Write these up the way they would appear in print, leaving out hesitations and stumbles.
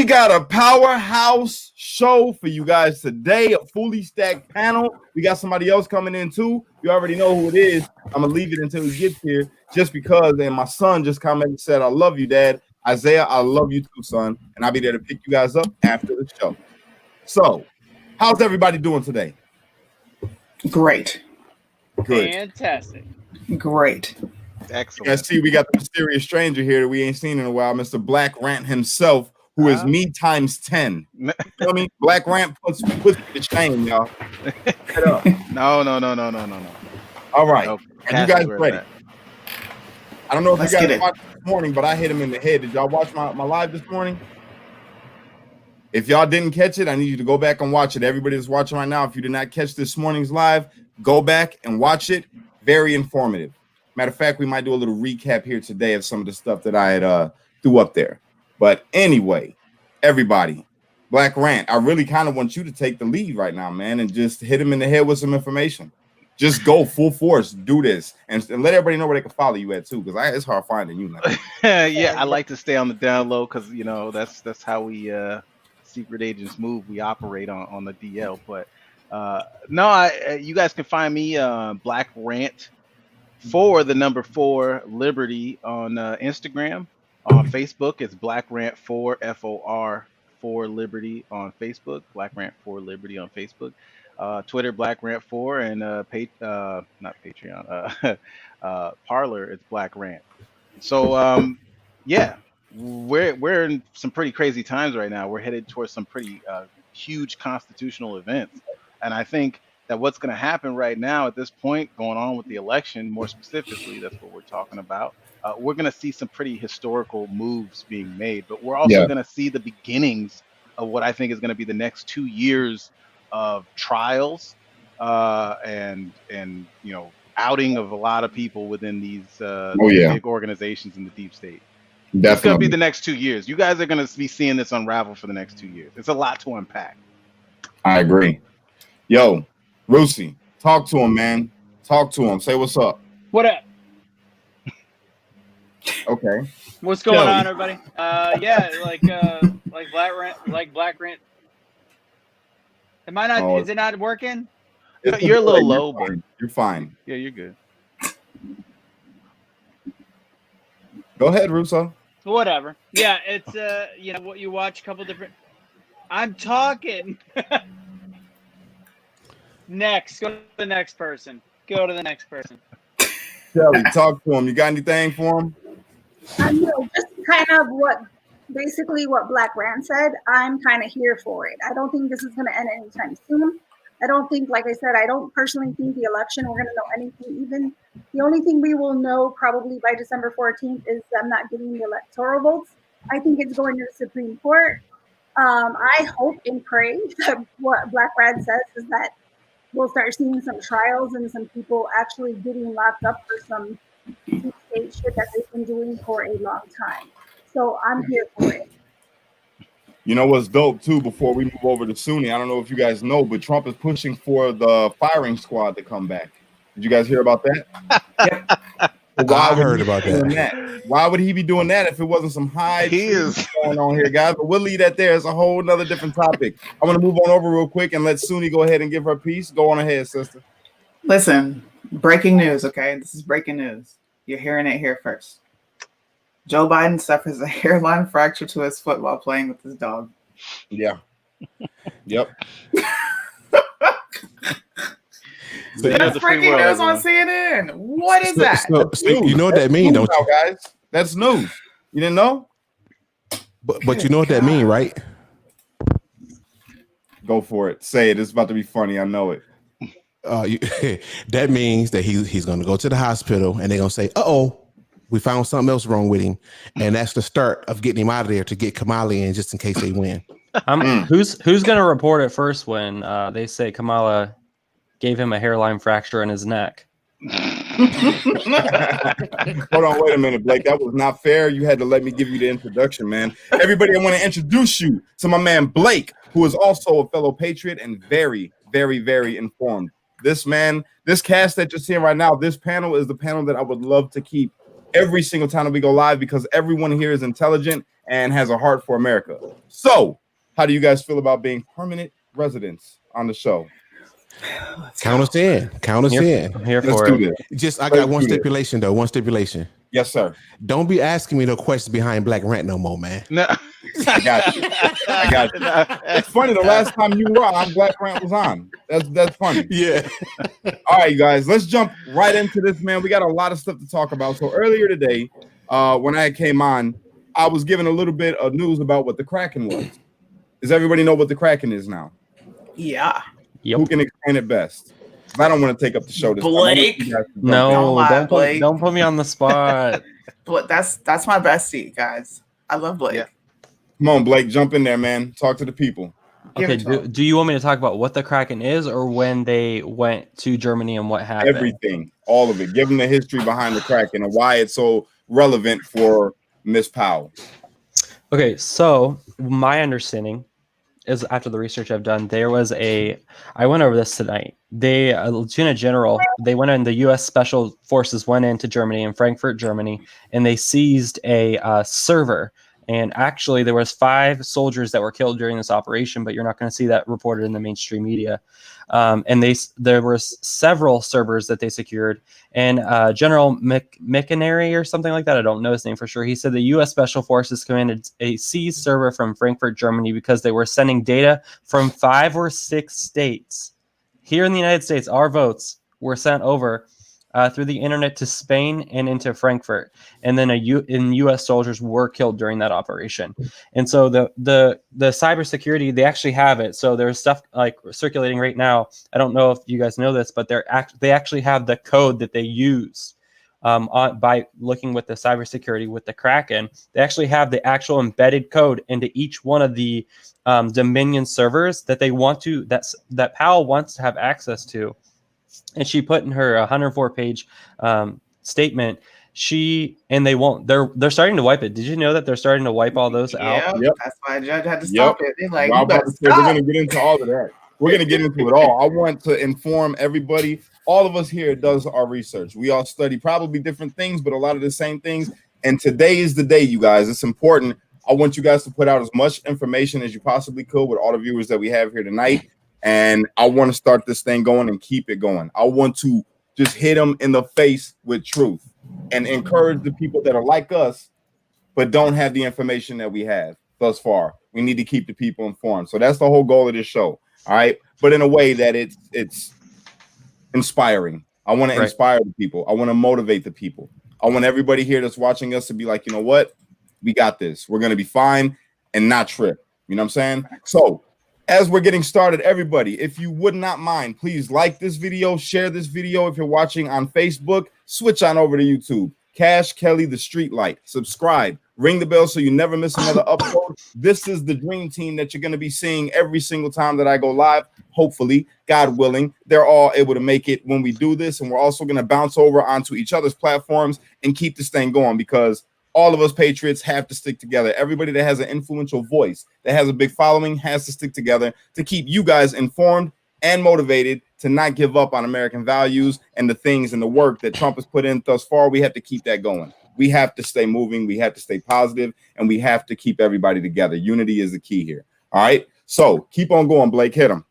We got a powerhouse show for you guys today, a fully stacked panel. We got somebody else coming in too. You already know who it is. I'm going to leave it until he gets here just because, and my son just commented and said, I love you, Dad. Isaiah, I love you too, son. And I'll be there to pick you guys up after the show. So, how's everybody doing today? Great. Good. Fantastic. Great. Excellent. You guys see, we got the mysterious stranger here that we ain't seen in a while, Mr. Black Rant himself, who is me times 10. You know what I mean? Black Rant puts me to shame, y'all. Get up. No. All right. Nope. Are you guys ready? I don't know if you guys watched this morning, but I hit him in the head. Did y'all watch my live this morning? If y'all didn't catch it, I need you to go back and watch it. Everybody that's watching right now, if you did not catch this morning's live, go back and watch it. Very informative. Matter of fact, we might do a little recap here today of some of the stuff that I had threw up there. But anyway, everybody, Black Rant, I really kind of want you to take the lead right now, man, and just hit him in the head with some information. Just go full force, do this, and let everybody know where they can follow you at too, because it's hard finding you now. Yeah, I like to stay on the down low because that's how we secret agents move. We operate on the DL. But you guys can find me Black Rant for the number 4 Liberty on Instagram. On Facebook, it's Black Rant 4 FOR 4 Liberty on Facebook. Black Rant 4 Liberty on Facebook. Twitter, Black Rant 4, and not Patreon. Parlor, it's Black Rant. So yeah, we're in some pretty crazy times right now. We're headed towards some pretty huge constitutional events, and I think that what's going to happen right now at this point, going on with the election, more specifically, that's what we're talking about. We're going to see some pretty historical moves being made, but we're also going to see the beginnings of what I think is going to be the next 2 years of trials and outing of a lot of people within these big organizations in the deep state. Definitely. It's going to be the next 2 years. You guys are going to be seeing this unravel for the next 2 years. It's a lot to unpack. I agree. Yo, Rusi, talk to him, man. Talk to him. Say what's up. What up? Okay. What's going on, everybody? Like Black Rant. Am I not? Is it not working? You're a little low, but you're fine. Yeah, you're good. Go ahead, Russo. Whatever. Yeah, it's what you watch a couple different. I'm talking. Next, go to the next person. Shelly, talk to him. You got anything for him? Just kind of what Black Rant said. I'm kind of here for it. I don't think this is going to end anytime soon. I don't think, like I said, I don't personally think the election, we're going to know anything even. The only thing we will know probably by December 14th is them not getting the electoral votes. I think it's going to the Supreme Court. I hope and pray that what Black Rant says is that we'll start seeing some trials and some people actually getting locked up for some deep state shit that they've been doing for a long time. So I'm here for it. You know what's dope too, before we move over to Sunni, I don't know if you guys know, but Trump is pushing for the firing squad to come back. Did you guys hear about that? I heard about that. Why would he be doing that if it wasn't some high going on here, guys? But we'll leave that there. It's a whole nother different topic. I'm going to move on over real quick and let Sunni go ahead and give her piece. Go on ahead, sister. Listen, breaking news, okay? This is breaking news. You're hearing it here first. Joe Biden suffers a hairline fracture to his foot while playing with his dog. Yeah. Yep. That's breaking news on CNN. What is that? So you know what that means, don't you? Guys, that's news. You didn't know? But you know what that means, right? Go for it. Say it. It's about to be funny. I know it. That means that he's going to go to the hospital and they're going to say, "Uh-oh, we found something else wrong with him," and that's the start of getting him out of there to get Kamala in, just in case they win. Who's going to report it first when they say Kamala gave him a hairline fracture in his neck? Hold on, wait a minute, Blake. That was not fair. You had to let me give you the introduction, man. Everybody, I want to introduce you to my man Blake, who is also a fellow patriot and very, very, very informed. This man, this cast that you're seeing right now, this panel is the panel that I would love to keep every single time that we go live, because everyone here is intelligent and has a heart for America. So, how do you guys feel about being permanent residents on the show? Count us in. Count us in. I'm here Let's for do it. this. Just I Let's got one do this. stipulation though. One stipulation. Yes, sir. Don't be asking me no questions behind Black Rant no more, man. No. I got you. I got you. It's funny. The last time you were on, Black Rant was on. That's funny. Yeah. All right, you guys. Let's jump right into this, man. We got a lot of stuff to talk about. So earlier today, when I came on, I was giving a little bit of news about what the Kraken was. Does everybody know what the Kraken is now? Yeah. Yep. Who can explain it best? I don't want to take up the show this Blake. time. Don't No, lie, don't Blake. don't put me on the spot. But that's my bestie, guys. I love Blake. Yeah. Come on, Blake, jump in there, man. Talk to the people. Give Okay, it to him. do you want me to talk about what the Kraken is, or when they went to Germany and what happened? Everything, all of it. Give them the history behind the Kraken and why it's so relevant for Miss Powell. Okay, so my understanding is, after the research I've done, I went over this tonight. Lieutenant General, they went in, the U.S. Special Forces went into Germany, in Frankfurt, Germany, and they seized a server. And actually, there was 5 soldiers that were killed during this operation, but you're not going to see that reported in the mainstream media. And there were several servers that they secured. And General McInerney or something like that, I don't know his name for sure, he said the U.S. Special Forces commanded a seized server from Frankfurt, Germany, because they were sending data from 5 or 6 states. Here in the United States, our votes were sent over through the internet to Spain and into Frankfurt, and then U.S. soldiers were killed during that operation. And so the cybersecurity, they actually have it. So there's stuff like circulating right now. I don't know if you guys know this, but they actually have the code that they use by looking with the cybersecurity with the Kraken. They actually have the actual embedded code into each one of the Dominion servers that they want to that Powell wants to have access to. And she put in her 104-page statement, they won't. They're starting to wipe it. Did you know that they're starting to wipe all those out? Yep. That's why the judge had to stop it. They're like, we're going to get into all of that. We're going to get into it all. I want to inform everybody. All of us here does our research. We all study probably different things, but a lot of the same things. And today is the day, you guys. It's important. I want you guys to put out as much information as you possibly could with all the viewers that we have here tonight. And I want to start this thing going and keep it going. I want to just hit them in the face with truth and encourage the people that are like us, but don't have the information that we have thus far. We need to keep the people informed. So that's the whole goal of this show. All right. But in a way that it's inspiring. I want to inspire the people. I want to motivate the people. I want everybody here that's watching us to be like, you know what? We got this. We're going to be fine and not trip. You know what I'm saying? So as we're getting started, everybody, if you would not mind, please like this video, share this video. If you're watching on Facebook, switch on over to YouTube. Cash Kelly, the Street Light. Subscribe. Ring the bell so you never miss another upload. This is the dream team that you're going to be seeing every single time that I go live. Hopefully, God willing, they're all able to make it when we do this. And we're also going to bounce over onto each other's platforms and keep this thing going, because all of us patriots have to stick together. Everybody that has an influential voice, that has a big following, has to stick together to keep you guys informed and motivated to not give up on American values and the things and the work that Trump has put in thus far. We have to keep that going. We have to stay moving. We have to stay positive, and we have to keep everybody together. Unity is the key here. All right. So keep on going, Blake. Hit him.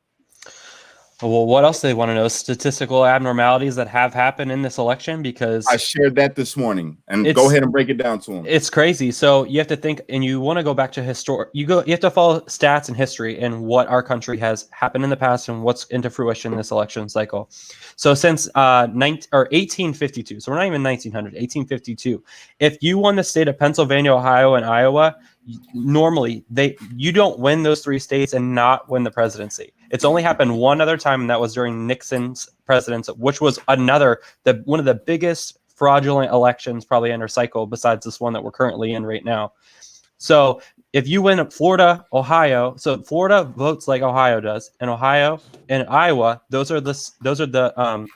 Well, what else do they want to know? Statistical abnormalities that have happened in this election, because I shared that this morning, and go ahead and break it down to them. It's crazy. So you have to think, and you want to go back to you have to follow stats and history and what our country has happened in the past and what's into fruition in this election cycle. So since 1852, so we're not even 1900, 1852. If you won the state of Pennsylvania, Ohio, and Iowa, normally you don't win those 3 states and not win the presidency. It's only happened one other time, and that was during Nixon's presidency, which was one of the biggest fraudulent elections probably in our cycle, besides this one that we're currently in right now. So if you win Florida, Ohio, so Florida votes like Ohio does, and Ohio and Iowa, those are the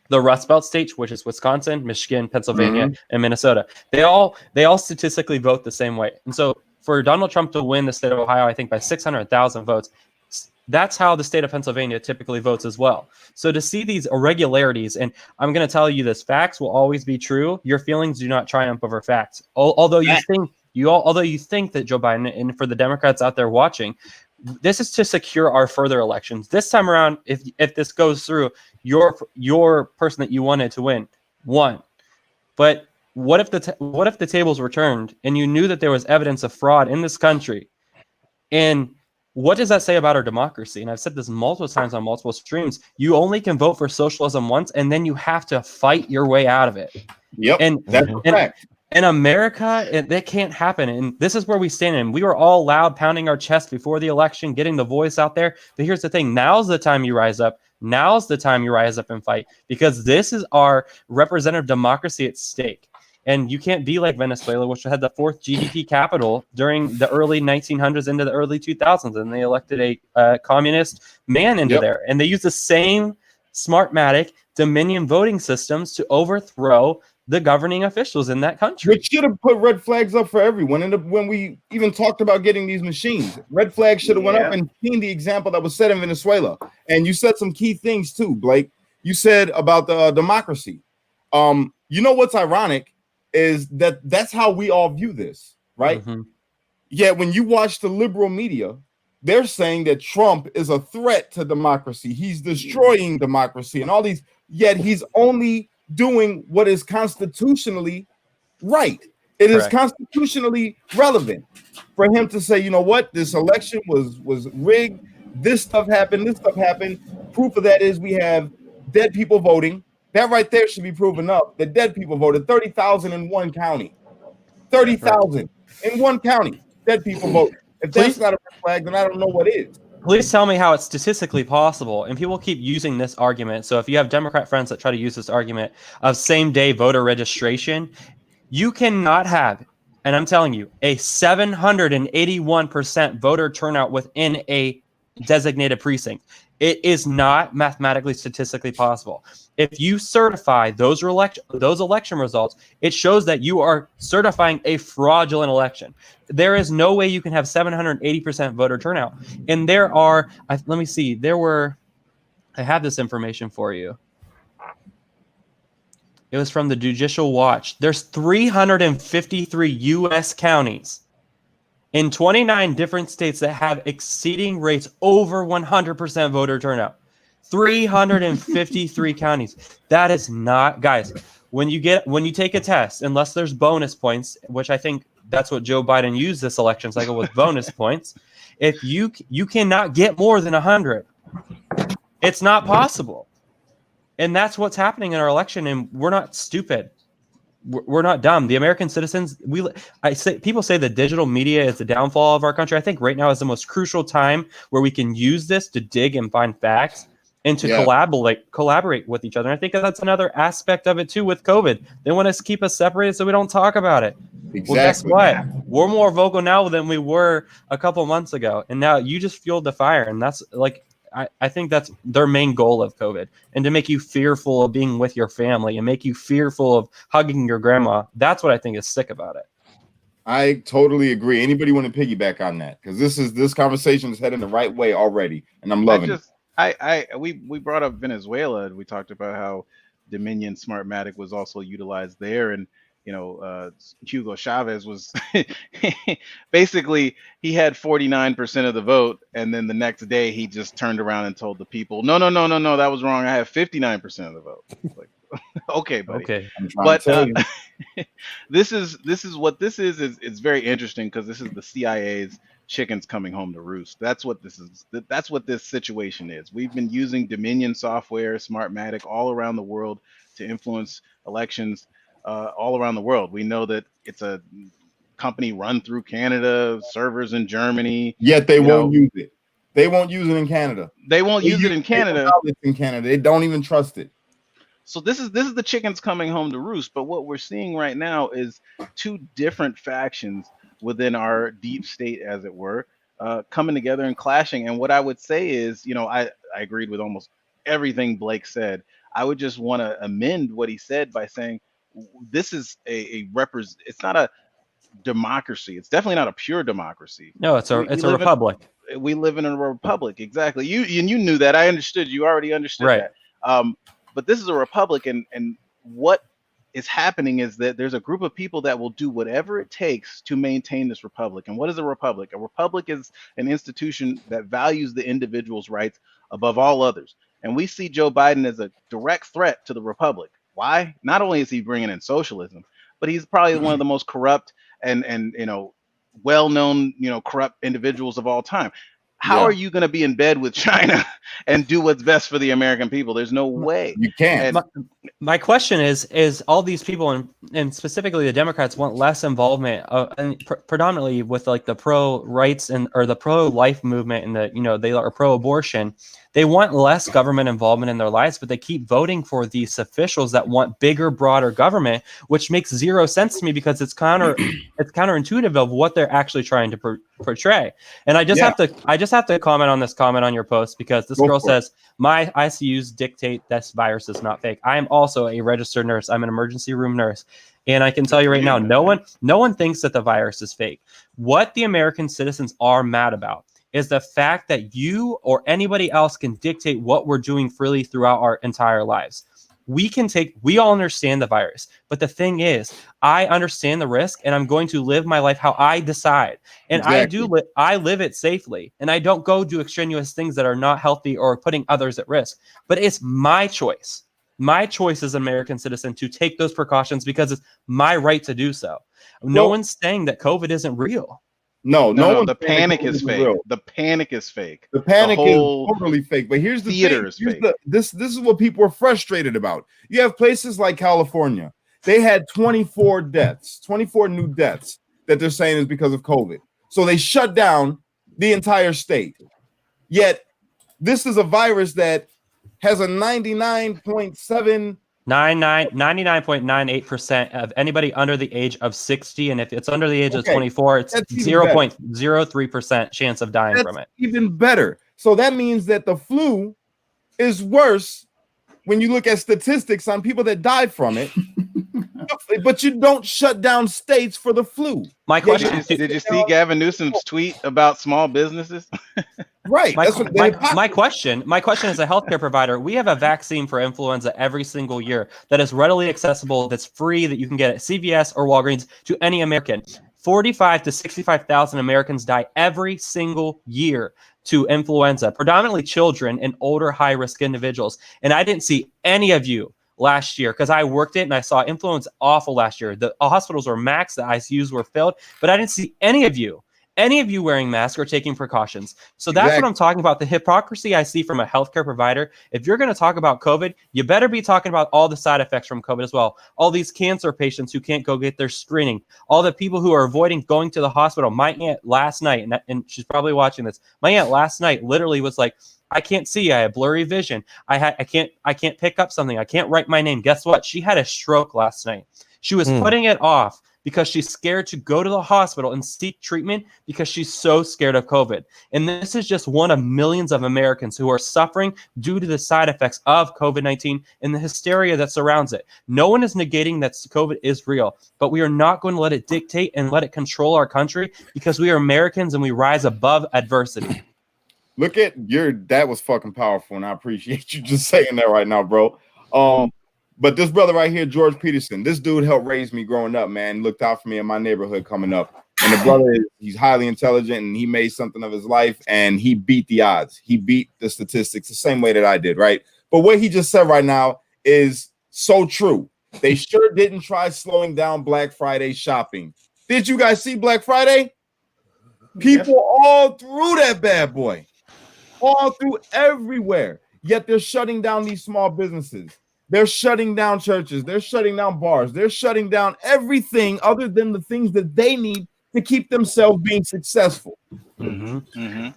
Rust Belt states, which is Wisconsin, Michigan, Pennsylvania, and Minnesota. They all statistically vote the same way. And so for Donald Trump to win the state of Ohio, I think by 600,000 votes, that's how the state of Pennsylvania typically votes as well. So to see these irregularities, and I'm going to tell you this, facts will always be true. Your feelings do not triumph over facts. Although you think Although you think that Joe Biden, and for the Democrats out there watching, this is to secure our further elections. This time around, if this goes through, your person that you wanted to win won. But what if the tables were turned and you knew that there was evidence of fraud in this country? And what does that say about our democracy? And I've said this multiple times on multiple streams. You only can vote for socialism once, and then you have to fight your way out of it. Yep, and that's a fact. In America, that can't happen. And this is where we stand. And we were all loud, pounding our chest before the election, getting the voice out there. But here's the thing. Now's the time you rise up. Now's the time you rise up and fight, because this is our representative democracy at stake. And you can't be like Venezuela, which had the 4th GDP capital during the early 1900s into the early 2000s. And they elected a communist man into there. And they used the same Smartmatic Dominion voting systems to overthrow the governing officials in that country. Which should have put red flags up for everyone. And when we even talked about getting these machines, red flags should have went up and seen the example that was set in Venezuela. And you said some key things too, Blake. You said about the democracy. You know what's ironic is that that's how we all view this, right? Mm-hmm. Yet when you watch the liberal media, they're saying that Trump is a threat to democracy. He's destroying democracy and all these, yet he's only doing what is constitutionally right. It is constitutionally relevant for him to say, you know what, this election was rigged. This stuff happened. This stuff happened. Proof of that is we have dead people voting. That right there should be proven up. The dead people voted 30,000 in one county. 30,000 in one county. Dead people voted. If that's not a red flag, then I don't know what is. Please tell me how it's statistically possible. And people keep using this argument. So if you have Democrat friends that try to use this argument of same-day voter registration, you cannot have, and I'm telling you, a 781% voter turnout within a designated precinct. It is not mathematically, statistically possible. If you certify those election results, it shows that you are certifying a fraudulent election. There is no way you can have 780% voter turnout. And there are, let me see, I have this information for you. It was from the Judicial Watch. There's 353 U.S. counties in 29 different states that have exceeding rates over 100% voter turnout. 353 counties. That is not, guys, when you take a test, unless there's bonus points, which I think that's what Joe Biden used this election cycle with bonus points. If you cannot get more than 100, it's not possible. And that's what's happening in our election. And we're not stupid. We're not dumb. The American citizens, people say the digital media is the downfall of our country. I think right now is the most crucial time where we can use this to dig and find facts and to collaborate with each other. And I think that's another aspect of it too with COVID. They want us to keep us separated so we don't talk about it. Exactly. Well, guess what? We're more vocal now than we were a couple months ago. And now you just fueled the fire. And that's like, I think that's their main goal of COVID, and to make you fearful of being with your family and make you fearful of hugging your grandma. That's what I think is sick about it. I totally agree. Anybody want to piggyback on that? Because this conversation is heading the right way already, and I'm loving it. We brought up Venezuela, and we talked about how Dominion Smartmatic was also utilized there, and Hugo Chavez was basically, he had 49% of the vote, and then the next day he just turned around and told the people, no, that was wrong. I have 59% of the vote. Like, okay, buddy. Okay, but this is what this is. It's very interesting because this is the CIA's chickens coming home to roost. That's what this is. That's what this situation is. We've been using Dominion software, Smartmatic, all around the world to influence elections. All around the world. We know that it's a company run through Canada, servers in Germany. Yet they won't use it. They won't use it in Canada. They won't use it in Canada. They don't even trust it. So this is the chickens coming home to roost. But what we're seeing right now is two different factions within our deep state, as it were, coming together and clashing. And what I would say is, I agreed with almost everything Blake said. I would just want to amend what he said by saying, this is it's not a democracy. It's definitely not a pure democracy. No, it's a republic. We live in a republic. Exactly. You knew that. I understood. You already understood that. But this is a republic, and what is happening is that there's a group of people that will do whatever it takes to maintain this republic. And what is a republic? A republic is an institution that values the individual's rights above all others. And we see Joe Biden as a direct threat to the republic. Why? Not only is he bringing in socialism, but he's probably one of the most corrupt and well-known, corrupt individuals of all time. How are you going to be in bed with China and do what's best for the American people? There's no way. You can't. My question is all these people and specifically the Democrats want less involvement and predominantly with like the pro-rights or the pro-life movement and they are pro-abortion. They want less government involvement in their lives, but they keep voting for these officials that want bigger, broader government, which makes zero sense to me because it's counterintuitive of what they're actually trying to portray. And I just have to comment on your post because this girl says my ICUs dictate this virus is not fake. I am also a registered nurse. I'm an emergency room nurse. And I can tell you right now, no one thinks that the virus is fake. What the American citizens are mad about is the fact that you or anybody else can dictate what we're doing freely throughout our entire lives. We all understand the virus, but the thing is, I understand the risk and I'm going to live my life how I decide. And exactly. I live it safely and I don't go do extraneous things that are not healthy or putting others at risk, but it's my choice. My choice as an American citizen to take those precautions because it's my right to do so. No one's saying that COVID isn't real. No, the panic is fake. Real. The panic is fake. The panic is totally fake. But here's the thing. This is what people are frustrated about. You have places like California. They had 24 new deaths that they're saying is because of COVID. So they shut down the entire state. Yet this is a virus that has a 99.98% of anybody under the age of 60, and if it's under the age of 24, it's 0.03% chance of dying from it. Even better. So that means that the flu is worse when you look at statistics on people that die from it. But you don't shut down states for the flu. My question did you see Gavin Newsom's tweet about small businesses? Right. My question as a healthcare provider, we have a vaccine for influenza every single year that is readily accessible, that's free, that you can get at CVS or Walgreens to any American. 45 to 65,000 Americans die every single year to influenza, predominantly children and older high-risk individuals. And I didn't see any of you last year because I worked it and I saw influenza awful last year. The hospitals were maxed, the ICUs were filled, but I didn't see any of you wearing masks or taking precautions. So that's what I'm talking about. The hypocrisy I see from a healthcare provider. If you're going to talk about COVID, you better be talking about all the side effects from COVID as well. All these cancer patients who can't go get their screening, all the people who are avoiding going to the hospital. My aunt last night, and she's probably watching this, my aunt last night literally was like, I can't see. I have blurry vision. I can't pick up something. I can't write my name. Guess what? She had a stroke last night. She was putting it off because she's scared to go to the hospital and seek treatment because she's so scared of COVID. And this is just one of millions of Americans who are suffering due to the side effects of COVID-19 and the hysteria that surrounds it. No one is negating that COVID is real, but we are not going to let it dictate and let it control our country because we are Americans and we rise above adversity. Look at that was fucking powerful, and I appreciate you just saying that right now, bro. But this brother right here, George Peterson, this dude helped raise me growing up, man. Looked out for me in my neighborhood coming up. And the brother, he's highly intelligent, and he made something of his life, and he beat the odds. He beat the statistics the same way that I did, right? But what he just said right now is so true. They sure didn't try slowing down Black Friday shopping. Did you guys see Black Friday? People all through that bad boy. All through everywhere. Yet they're shutting down these small businesses. They're shutting down churches. They're shutting down bars. They're shutting down everything other than the things that they need to keep themselves being successful. Mm-hmm. Mm-hmm.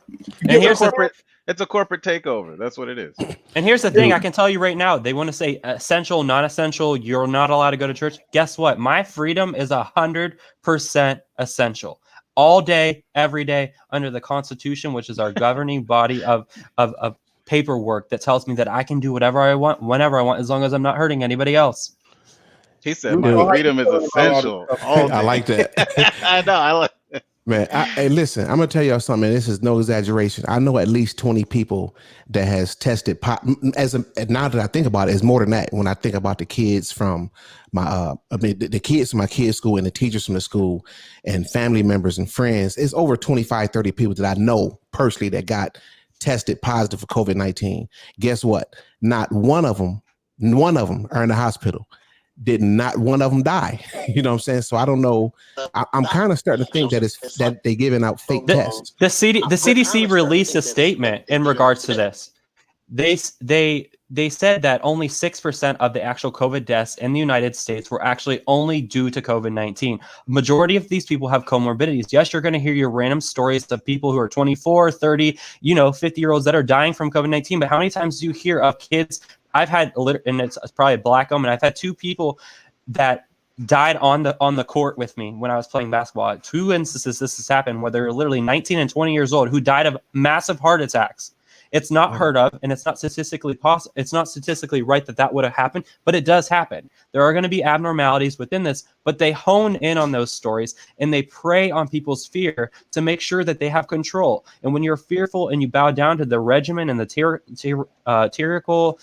And it's a corporate takeover. That's what it is. And here's the thing. I can tell you right now, they want to say essential, non-essential. You're not allowed to go to church. Guess what? My freedom is 100% essential. All day, every day, under the Constitution, which is our governing body of paperwork that tells me that I can do whatever I want, whenever I want, as long as I'm not hurting anybody else. He said, "My freedom is essential." I like that. I know. I like that. Man, hey, listen, I'm gonna tell y'all something. This is no exaggeration. I know at least 20 people that has tested now that I think about it, it's more than that. When I think about the kids from the kids from my kids' school and the teachers from the school and family members and friends, it's over 25, 30 people that I know personally that got tested positive for COVID-19. Guess what? Not one of them are in the hospital. Did not one of them die? You know what I'm saying? So I don't know. I'm kind of starting to think that they're giving out fake tests. The CDC released a statement in regards to this. They said that only 6% of the actual COVID deaths in the United States were actually only due to COVID-19. Majority of these people have comorbidities. Yes, you're going to hear your random stories of people who are 24, 30, 50-year-olds that are dying from COVID-19. But how many times do you hear of kids? I've had, and it's probably a black woman. I've had two people that died on the court with me when I was playing basketball. At 2 instances this has happened where they're literally 19 and 20 years old who died of massive heart attacks. It's not heard of, and it's not statistically possible. It's not statistically right that would have happened, but it does happen. There are going to be abnormalities within this, but they hone in on those stories and they prey on people's fear to make sure that they have control. And when you're fearful and you bow down to the regimen and the tyrannical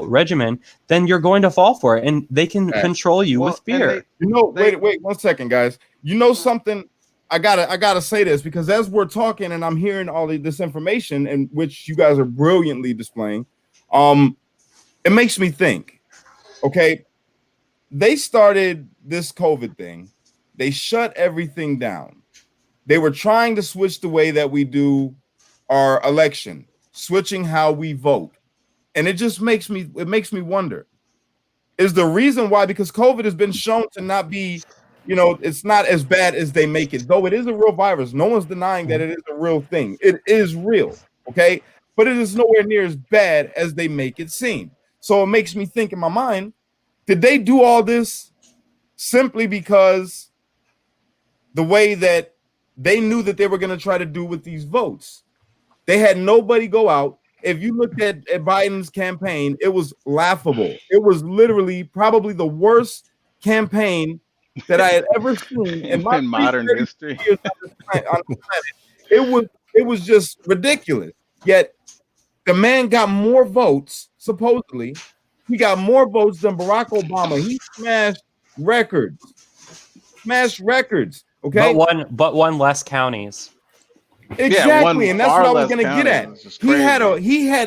regimen, then you're going to fall for it, and they can control you with fear. Wait 1 second, guys. You know something? I gotta say this because as we're talking and I'm hearing all of this information, and which you guys are brilliantly displaying, it makes me think. Okay, they started this COVID thing. They shut everything down. They were trying to switch the way that we do our election, switching how we vote, and it makes me wonder: is the reason why because COVID has been shown to not be, it's not as bad as they make it, though it is a real virus. No one's denying that it is a real thing. It is real, okay? But it is nowhere near as bad as they make it seem. So it makes me think in my mind, did they do all this simply because the way that they knew that they were going to try to do with these votes? They had nobody go out. If you looked at Biden's campaign, it was laughable. It was literally probably the worst campaign that I had ever seen in my modern history. Years on the planet. It was just ridiculous. Yet the man got more votes, supposedly. He got more votes than Barack Obama. He smashed records. Okay. But one less counties. Exactly, and that's what I was going to get at.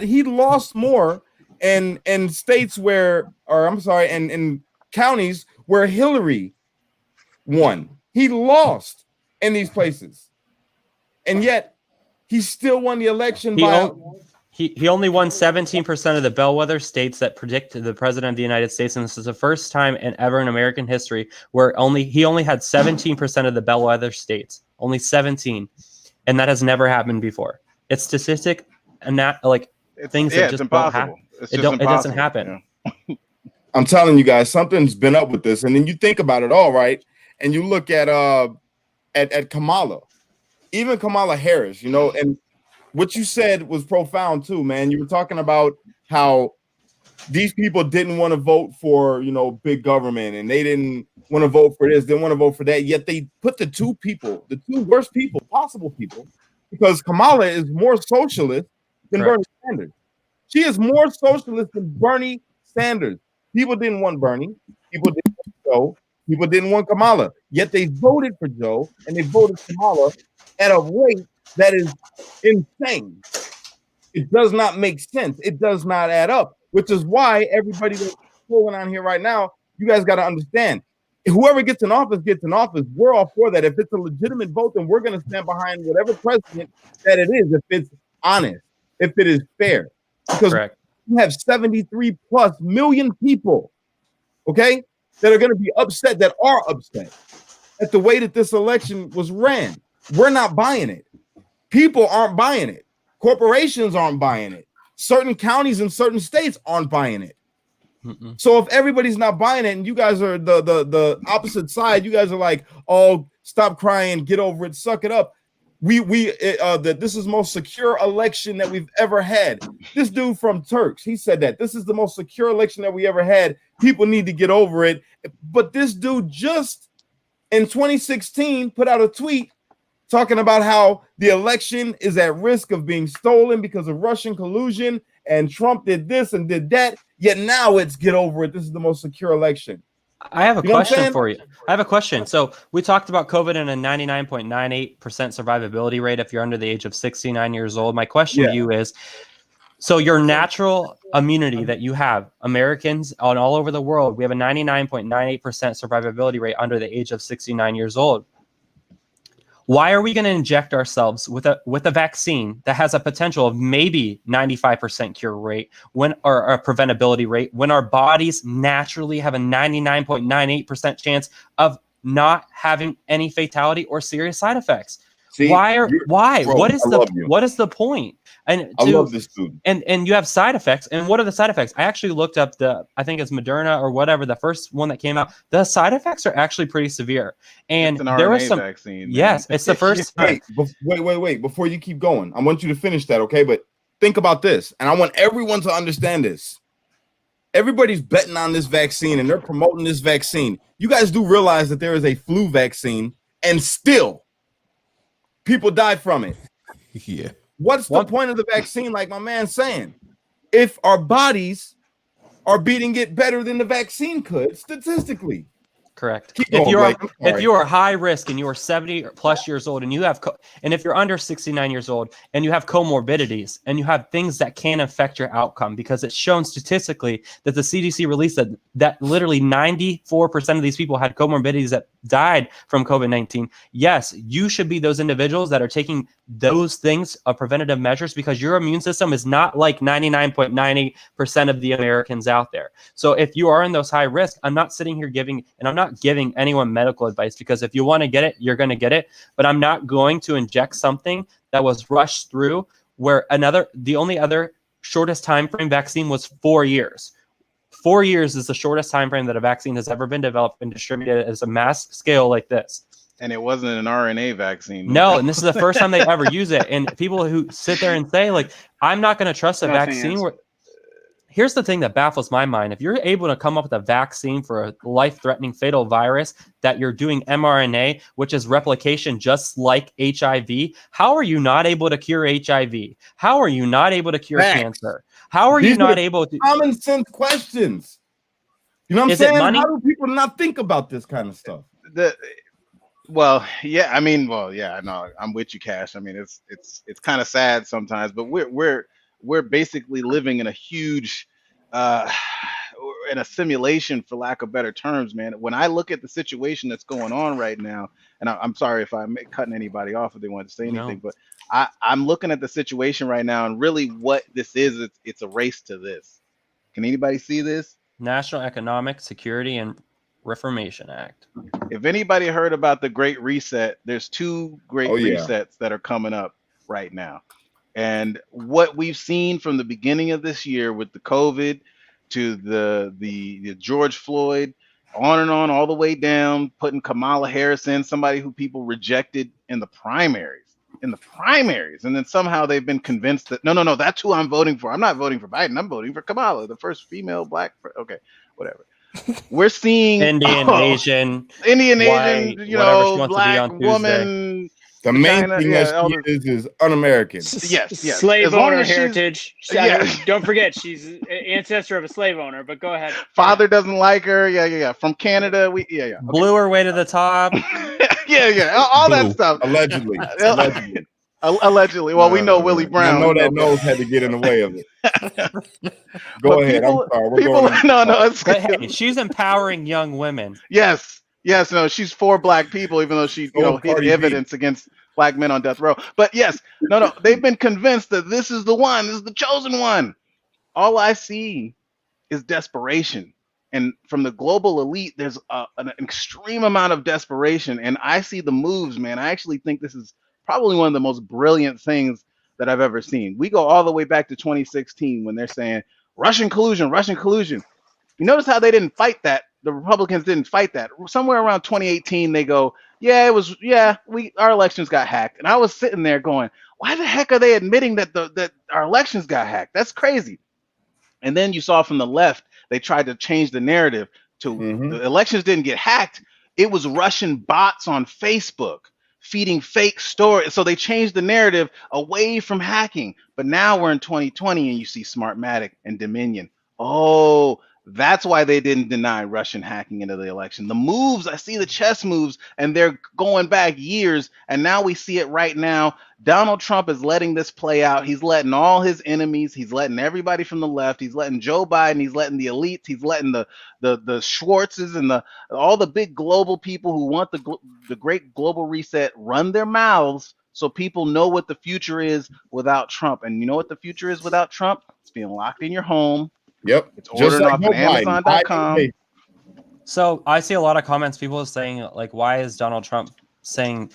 He lost more in states where, in counties where Hillary won. He lost in these places, and yet he still won the election. He only won 17% of the bellwether states that predict the president of the United States, and this is the first time ever in American history where he only had 17% of the bellwether states, only 17, and that has never happened before. It's statistic, and not like things that just don't happen. It doesn't happen. Yeah. I'm telling you guys, something's been up with this, and then you think about it all, right? And you look at Kamala, even Kamala Harris, and what you said was profound too, man. You were talking about how these people didn't want to vote for, big government, and they didn't want to vote for this, didn't want to vote for that. Yet they put the two worst possible people, because Kamala is more socialist than Bernie Sanders. She is more socialist than Bernie Sanders. People didn't want Bernie. People didn't want Joe. People didn't want Kamala. Yet they voted for Joe and they voted Kamala at a rate that is insane. It does not make sense. It does not add up, which is why everybody that's going on here right now, you guys got to understand. Whoever gets in office, we're all for that. If it's a legitimate vote, then we're going to stand behind whatever president that it is, if it's honest, if it is fair. Because you have 73 plus million people, okay, that are going to be upset, that at the way that this election was ran. We're not buying it. People aren't buying it. Corporations aren't buying it. Certain counties and certain states aren't buying it. So if everybody's not buying it and you guys are the opposite side, you guys are like, oh, stop crying, get over it, suck it up. That this is the most secure election that we've ever had. This dude from Turks, he said that this is the most secure election that we ever had. People need to get over it. But this dude just in 2016 put out a tweet talking about how the election is at risk of being stolen because of Russian collusion, and Trump did this and did that. Yet now it's get over it. This is the most secure election. I have a question for you. I have a question. So we talked about COVID and a 99.98% survivability rate if you're under the age of 69 years old. My question to you is, so your natural immunity that you have, Americans on all over the world, we have a 99.98% survivability rate under the age of 69 years old. Why are we going to inject ourselves with a vaccine that has a potential of maybe 95% cure rate or a preventability rate when our bodies naturally have a 99.98% chance of not having any fatality or serious side effects? See, why? Bro, what is the point? And I love this dude. And you have side effects. And what are the side effects? I actually looked up I think it's Moderna or whatever, the first one that came out. The side effects are actually pretty severe. And there was some vaccine. Yes, it's the first. Wait. Before you keep going, I want you to finish that, okay? But think about this, and I want everyone to understand this. Everybody's betting on this vaccine and they're promoting this vaccine. You guys do realize that there is a flu vaccine and still people die from it. Yeah. What's the point of the vaccine? Like my man's saying, if our bodies are beating it better than the vaccine could statistically. Correct. If you are high risk and you are 70 or plus years old and you have and if you're under 69 years old and you have comorbidities and you have things that can affect your outcome, because it's shown statistically that the CDC released that literally 94% of these people had comorbidities that died from COVID-19. Yes, you should be those individuals that are taking those things of preventative measures, because your immune system is not like 99.98% of the Americans out there. So if you are in those high risk, I'm not sitting here giving anyone medical advice, because if you want to get it, you're going to get it. But I'm not going to inject something that was rushed through, where the only other shortest time frame vaccine was 4 years. 4 years is the shortest time frame that a vaccine has ever been developed and distributed as a mass scale like this. And it wasn't an RNA vaccine. No, and this is the first time they ever use it. And people who sit there and say, like, I'm not going to trust a vaccine. Here's the thing that baffles my mind. If you're able to come up with a vaccine for a life-threatening fatal virus that you're doing mRNA, which is replication just like HIV, how are you not able to cure HIV? How are you not able to cure cancer? How are you not able to... Common sense questions. You know what I'm saying? How do people not think about this kind of stuff? No, I'm with you, Cash. I mean, it's kind of sad sometimes, but we're basically living in a huge in a simulation, for lack of better terms, man. When I look at the situation that's going on right now, and I'm sorry if I'm cutting anybody off if they want to say anything, but I'm looking at the situation right now, and really what this is, it's a race to this. Can anybody see this? National Economic Security and Reformation Act. If anybody heard about the Great Reset, there's two great resets that are coming up right now. And what we've seen from the beginning of this year with the COVID to the George Floyd, on and on, all the way down, putting Kamala Harris in, somebody who people rejected in the primaries. And then somehow they've been convinced that, no, that's who I'm voting for. I'm not voting for Biden. I'm voting for Kamala, the first female black. Okay, whatever. We're seeing Indian, Asian, white, black woman. The main thing that she is un-American. Yes. Slave owner heritage. Don't forget, she's an ancestor of a slave owner, but go ahead. Father doesn't like her. Yeah. From Canada. Okay. Blew her way to the top. All that stuff. Allegedly. Allegedly. Well, we know Willie Brown. I know that nose had to get in the way of it. Go ahead. I'm sorry. Hey, she's empowering young women. Yes. No, she's for black people, even though she hid evidence against black men on death row. But yes, no, they've been convinced that this is the one, this is the chosen one. All I see is desperation. And from the global elite, there's an extreme amount of desperation. And I see the moves, man. I actually think this is probably one of the most brilliant things that I've ever seen. We go all the way back to 2016 when they're saying Russian collusion. You notice how they didn't fight that? The Republicans didn't fight that. Somewhere around 2018, they go, our elections got hacked. And I was sitting there going, why the heck are they admitting that our elections got hacked? That's crazy. And then you saw from the left, they tried to change the narrative to the elections didn't get hacked. It was Russian bots on Facebook feeding fake stories. So they changed the narrative away from hacking. But now we're in 2020 and you see Smartmatic and Dominion. Oh, that's why they didn't deny Russian hacking into the election. The moves, I see the chess moves, and they're going back years. And now we see it right now. Donald Trump is letting this play out. He's letting all his enemies, he's letting everybody from the left, he's letting Joe Biden, he's letting the elites, he's letting the Schwartzes and all the big global people who want the great global reset run their mouths so people know what the future is without Trump. And you know what the future is without Trump? It's being locked in your home. Yep. It's ordering off of Amazon.com. So I see a lot of comments, people saying, like, why is Donald Trump saying,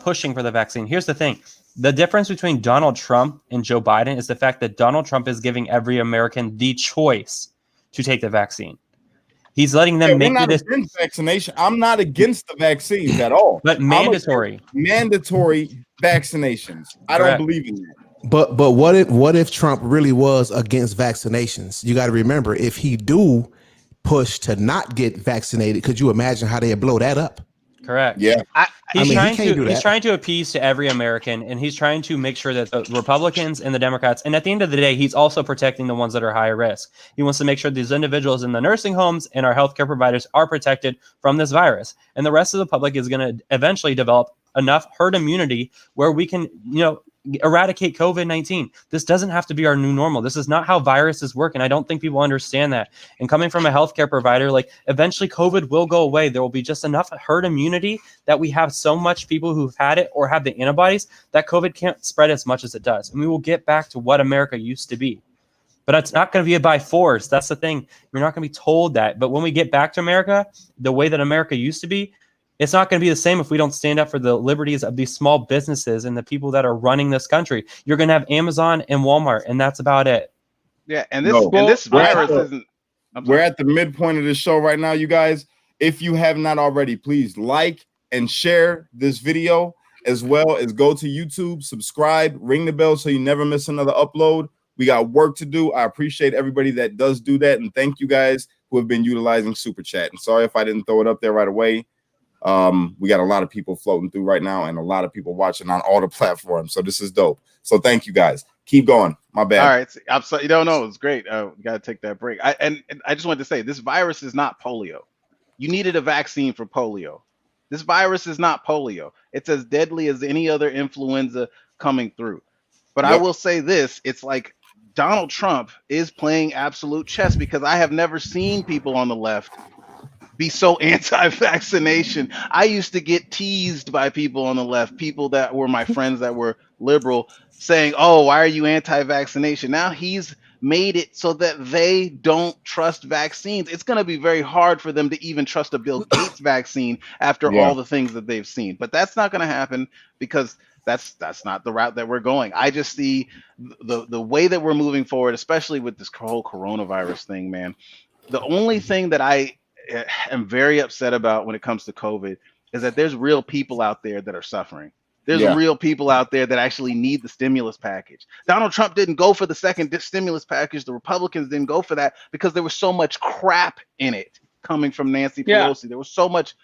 pushing for the vaccine? Here's the thing. The difference between Donald Trump and Joe Biden is the fact that Donald Trump is giving every American the choice to take the vaccine. He's letting them make this vaccination. I'm not against the vaccines at all. But mandatory vaccinations. I don't believe in that. But what if Trump really was against vaccinations? You got to remember, if he do push to not get vaccinated, could you imagine how they'd blow that up? Correct. Yeah. He's trying to appease to every American, and he's trying to make sure that the Republicans and the Democrats, and at the end of the day, he's also protecting the ones that are higher risk. He wants to make sure these individuals in the nursing homes and our healthcare providers are protected from this virus. And the rest of the public is going to eventually develop enough herd immunity where we can, eradicate COVID-19. This doesn't have to be our new normal. This is not how viruses work, and I don't think people understand that. And coming from a healthcare provider, like, eventually COVID will go away. There will be just enough herd immunity that we have so much people who've had it or have the antibodies that COVID can't spread as much as it does. And we will get back to what America used to be. But it's not going to be by force. That's the thing. You're not going to be told that. But when we get back to America, the way that America used to be, it's not going to be the same if we don't stand up for the liberties of these small businesses and the people that are running this country. You're going to have Amazon and Walmart, and that's about it. Yeah, and this virus isn't. We're at the midpoint of the show right now, you guys. If you have not already, please like and share this video, as well as go to YouTube, subscribe, ring the bell so you never miss another upload. We got work to do. I appreciate everybody that does do that, and thank you guys who have been utilizing Super Chat. And sorry if I didn't throw it up there right away. We got a lot of people floating through right now and a lot of people watching on all the platforms. So this is dope. So thank you guys. Keep going. My bad. All right. I'm sorry. No, it's great. We got to take that break. And I just wanted to say, this virus is not polio. You needed a vaccine for polio. This virus is not polio. It's as deadly as any other influenza coming through. But I will say this, it's like Donald Trump is playing absolute chess, because I have never seen people on the left be so anti-vaccination. I used to get teased by people on the left, people that were my friends that were liberal, saying, oh, why are you anti-vaccination? Now he's made it so that they don't trust vaccines. It's going to be very hard for them to even trust a Bill Gates vaccine after all the things that they've seen. But that's not going to happen, because that's not the route that we're going. I just see the way that we're moving forward, especially with this whole coronavirus thing, man. The only thing that I am very upset about when it comes to COVID is that there's real people out there that are suffering. There's real people out there that actually need the stimulus package. Donald Trump didn't go for the second stimulus package. The Republicans didn't go for that because there was so much crap in it coming from Nancy Pelosi. There was so much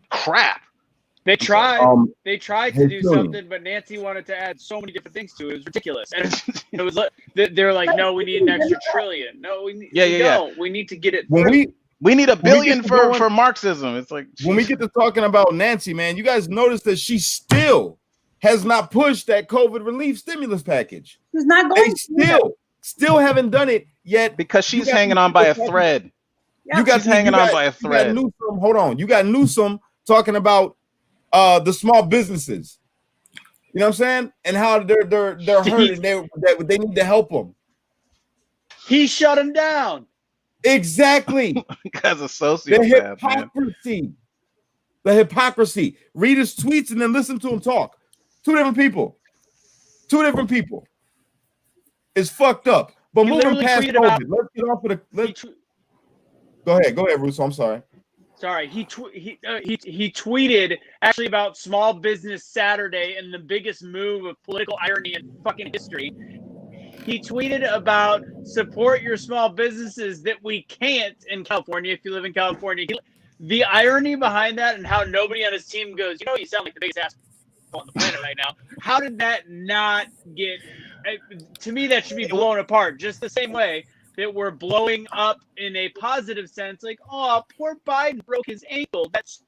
crap. They tried. They tried to do something, but Nancy wanted to add so many different things to it. It was ridiculous. And it was they're like, no, we need an extra trillion. No, we need. We need to get it. We need $1 billion for Marxism. It's like, when we get to talking about Nancy, man, you guys notice that she still has not pushed that COVID relief stimulus package. She's not going. They still haven't done it yet, because she's hanging on by a thread. You got hanging on by a thread. Hold on, you got Newsom talking about the small businesses. You know what I'm saying? And how they're hurting. They need to help them. He shut them down. Exactly. Because of sociopath, the hypocrisy. Read his tweets and then listen to him talk. Two different people. It's fucked up. But moving past COVID, let's get off of the. Go ahead, Russo. I'm sorry. He tweeted actually about Small Business Saturday and the biggest move of political irony in fucking history. He tweeted about support your small businesses that we can't in California if you live in California. the irony behind that and how nobody on his team goes, you know, you sound like the biggest asshole on the planet right now. How did that not get? To me, that should be blown apart just the same way that we're blowing up in a positive sense. Like, oh, poor Biden broke his ankle. That's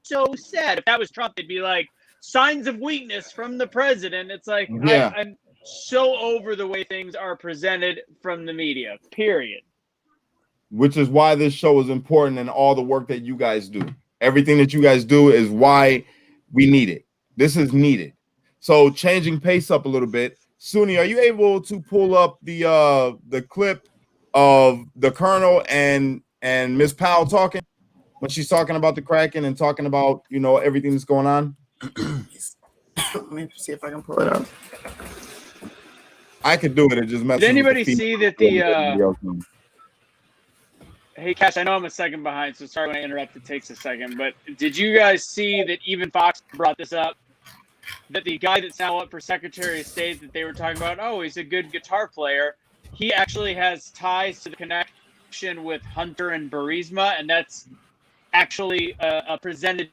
so sad. If that was Trump, they'd be like, signs of weakness from the president. It's like, yeah. I'm so over the way things are presented from the media, period. Which is why this show is important and all the work that you guys do. Everything that you guys do is why we need it. This is needed. So changing pace up a little bit. Suni, are you able to pull up the clip of the Colonel and Miss Powell talking when she's talking about the Kraken and talking about, you know, everything that's going on? Let me see if I can pull it up. I could do it. It just messes. Did anybody see that the hey, Cash, I know I'm a second behind, so sorry when I interrupt. It takes a second. But did you guys see that even Fox brought this up? That the guy that's now up for Secretary of State that they were talking about, oh, he's a good guitar player. He actually has ties to the connection with Hunter and Burisma, and that's actually a presented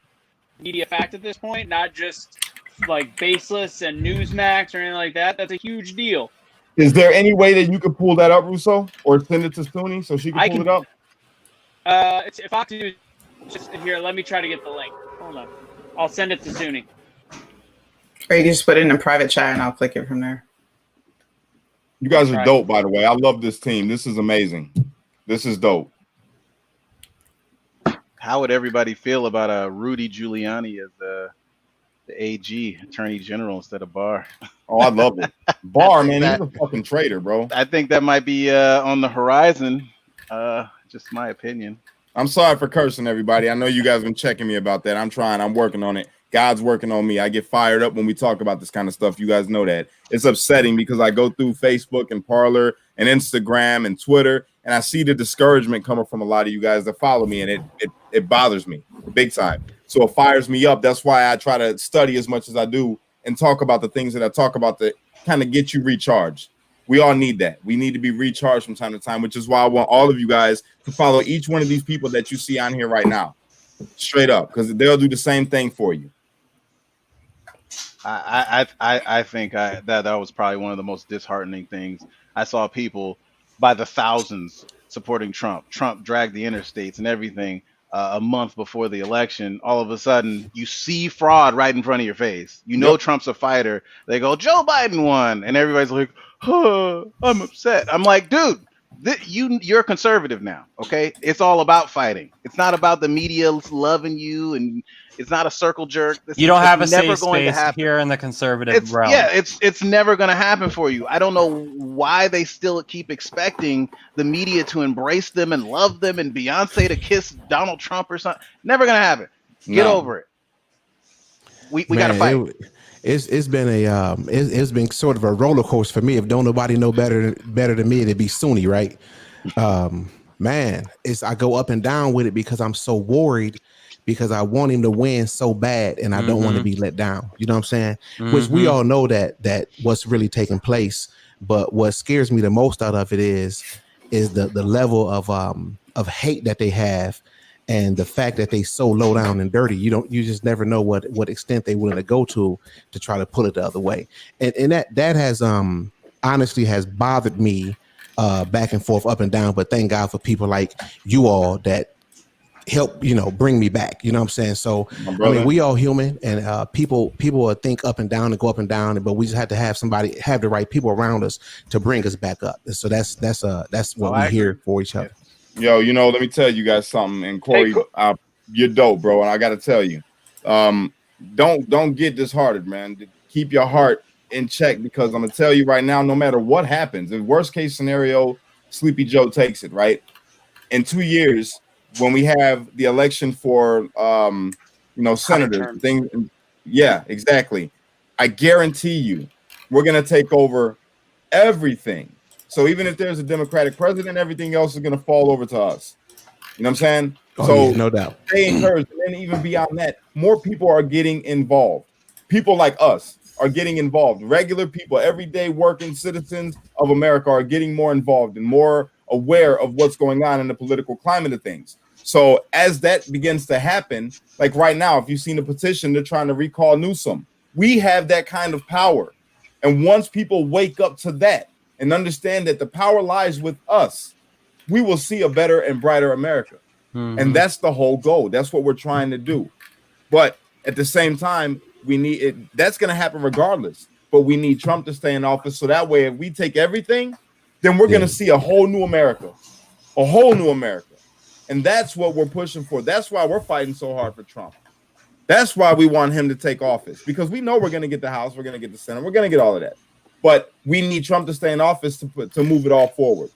media fact at this point, not just like Baseless and Newsmax or anything like that. That's a huge deal. Is there any way that you could pull that up, Russo, or send it to Suni so she can pull it up? If I do, just here, let me try to get the link. Hold on. I'll send it to Suni. Or you can just put it in a private chat and I'll click it from there. You guys are dope, by the way. I love this team. This is amazing. This is dope. How would everybody feel about Rudy Giuliani as the AG, Attorney General, instead of Barr? Oh, I love it. Barr, man, he's a fucking traitor, bro. I think that might be on the horizon. Just my opinion. I'm sorry for cursing, everybody. I know you guys have been checking me about that. I'm trying. I'm working on it. God's working on me. I get fired up when we talk about this kind of stuff. You guys know that. It's upsetting because I go through Facebook and Parler and Instagram and Twitter, and I see the discouragement coming from a lot of you guys that follow me, and it bothers me big time. So it fires me up. That's why I try to study as much as I do and talk about the things that I talk about that kind of get you recharged. We all need that. We need to be recharged from time to time, which is why I want all of you guys to follow each one of these people that you see on here right now, straight up, because they'll do the same thing for you. I think that was probably one of the most disheartening things. I saw people by the thousands supporting Trump. Trump dragged the interstates and everything a month before the election. All of a sudden, you see fraud right in front of your face. You know Trump's a fighter. They go, Joe Biden won. And everybody's like, oh, I'm upset. I'm like, dude, you're a conservative now, okay? It's all about fighting. It's not about the media loving you, and it's not a circle jerk. You don't have a safe space here in the conservative realm. Yeah, it's never going to happen for you. I don't know why they still keep expecting the media to embrace them and love them and Beyonce to kiss Donald Trump or something. Never going to happen. Get over it. We got to fight. It's been sort of a roller coaster for me. If don't nobody know better than me, it'd be Suni, right? Man, I go up and down with it because I'm so worried, because I want him to win so bad and I don't want to be let down. You know what I'm saying? Which we all know that what's really taking place. But what scares me the most out of it is the level of hate that they have, and the fact that they so low down and dirty. You just never know what extent they willing to go to try to pull it the other way. And that has honestly has bothered me back and forth, up and down. But thank God for people like you all that help, bring me back. You know what I'm saying? So I mean, we all human, and people will think up and down and go up and down, but we just have to have the right people around us to bring us back up. So that's what we're here for each other. Yo, let me tell you guys something. And Corey, you're dope, bro. And I got to tell you, don't get disheartened, man. Keep your heart in check, because I'm going to tell you right now, no matter what happens, in worst case scenario, Sleepy Joe takes it, right? In 2 years, when we have the election for, senators, things. Yeah, exactly. I guarantee you, we're going to take over everything. So even if there's a Democratic president, everything else is going to fall over to us. You know what I'm saying? Yeah, no doubt. Stay encouraged. And then even beyond that, more people are getting involved. People like us are getting involved. Regular people, everyday working citizens of America are getting more involved and more aware of what's going on in the political climate of things. So as that begins to happen, like right now, if you've seen the petition, they're trying to recall Newsom. We have that kind of power. And once people wake up to that and understand that the power lies with us, we will see a better and brighter America. And that's the whole goal. That's what we're trying to do. But at the same time, we need it. That's going to happen regardless. But we need Trump to stay in office. So that way, if we take everything, then we're going to see a whole new America, a whole new America. And that's what we're pushing for. That's why we're fighting so hard for Trump. That's why we want him to take office, because we know we're going to get the House, we're going to get the Senate, we're going to get all of that. But we need Trump to stay in office to move it all forward.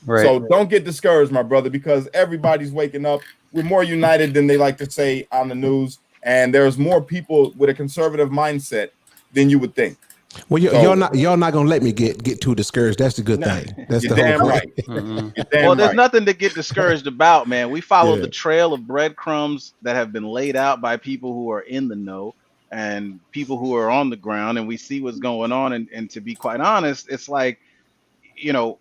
Right. So don't get discouraged, my brother, because everybody's waking up. We're more united than they like to say on the news. And there's more people with a conservative mindset than you would think. Well, y'all not gonna let me get too discouraged. That's the good thing. That's the whole right. Well, there's nothing to get discouraged about, man. We follow the trail of breadcrumbs that have been laid out by people who are in the know and people who are on the ground, and we see what's going on. And to be quite honest, it's like,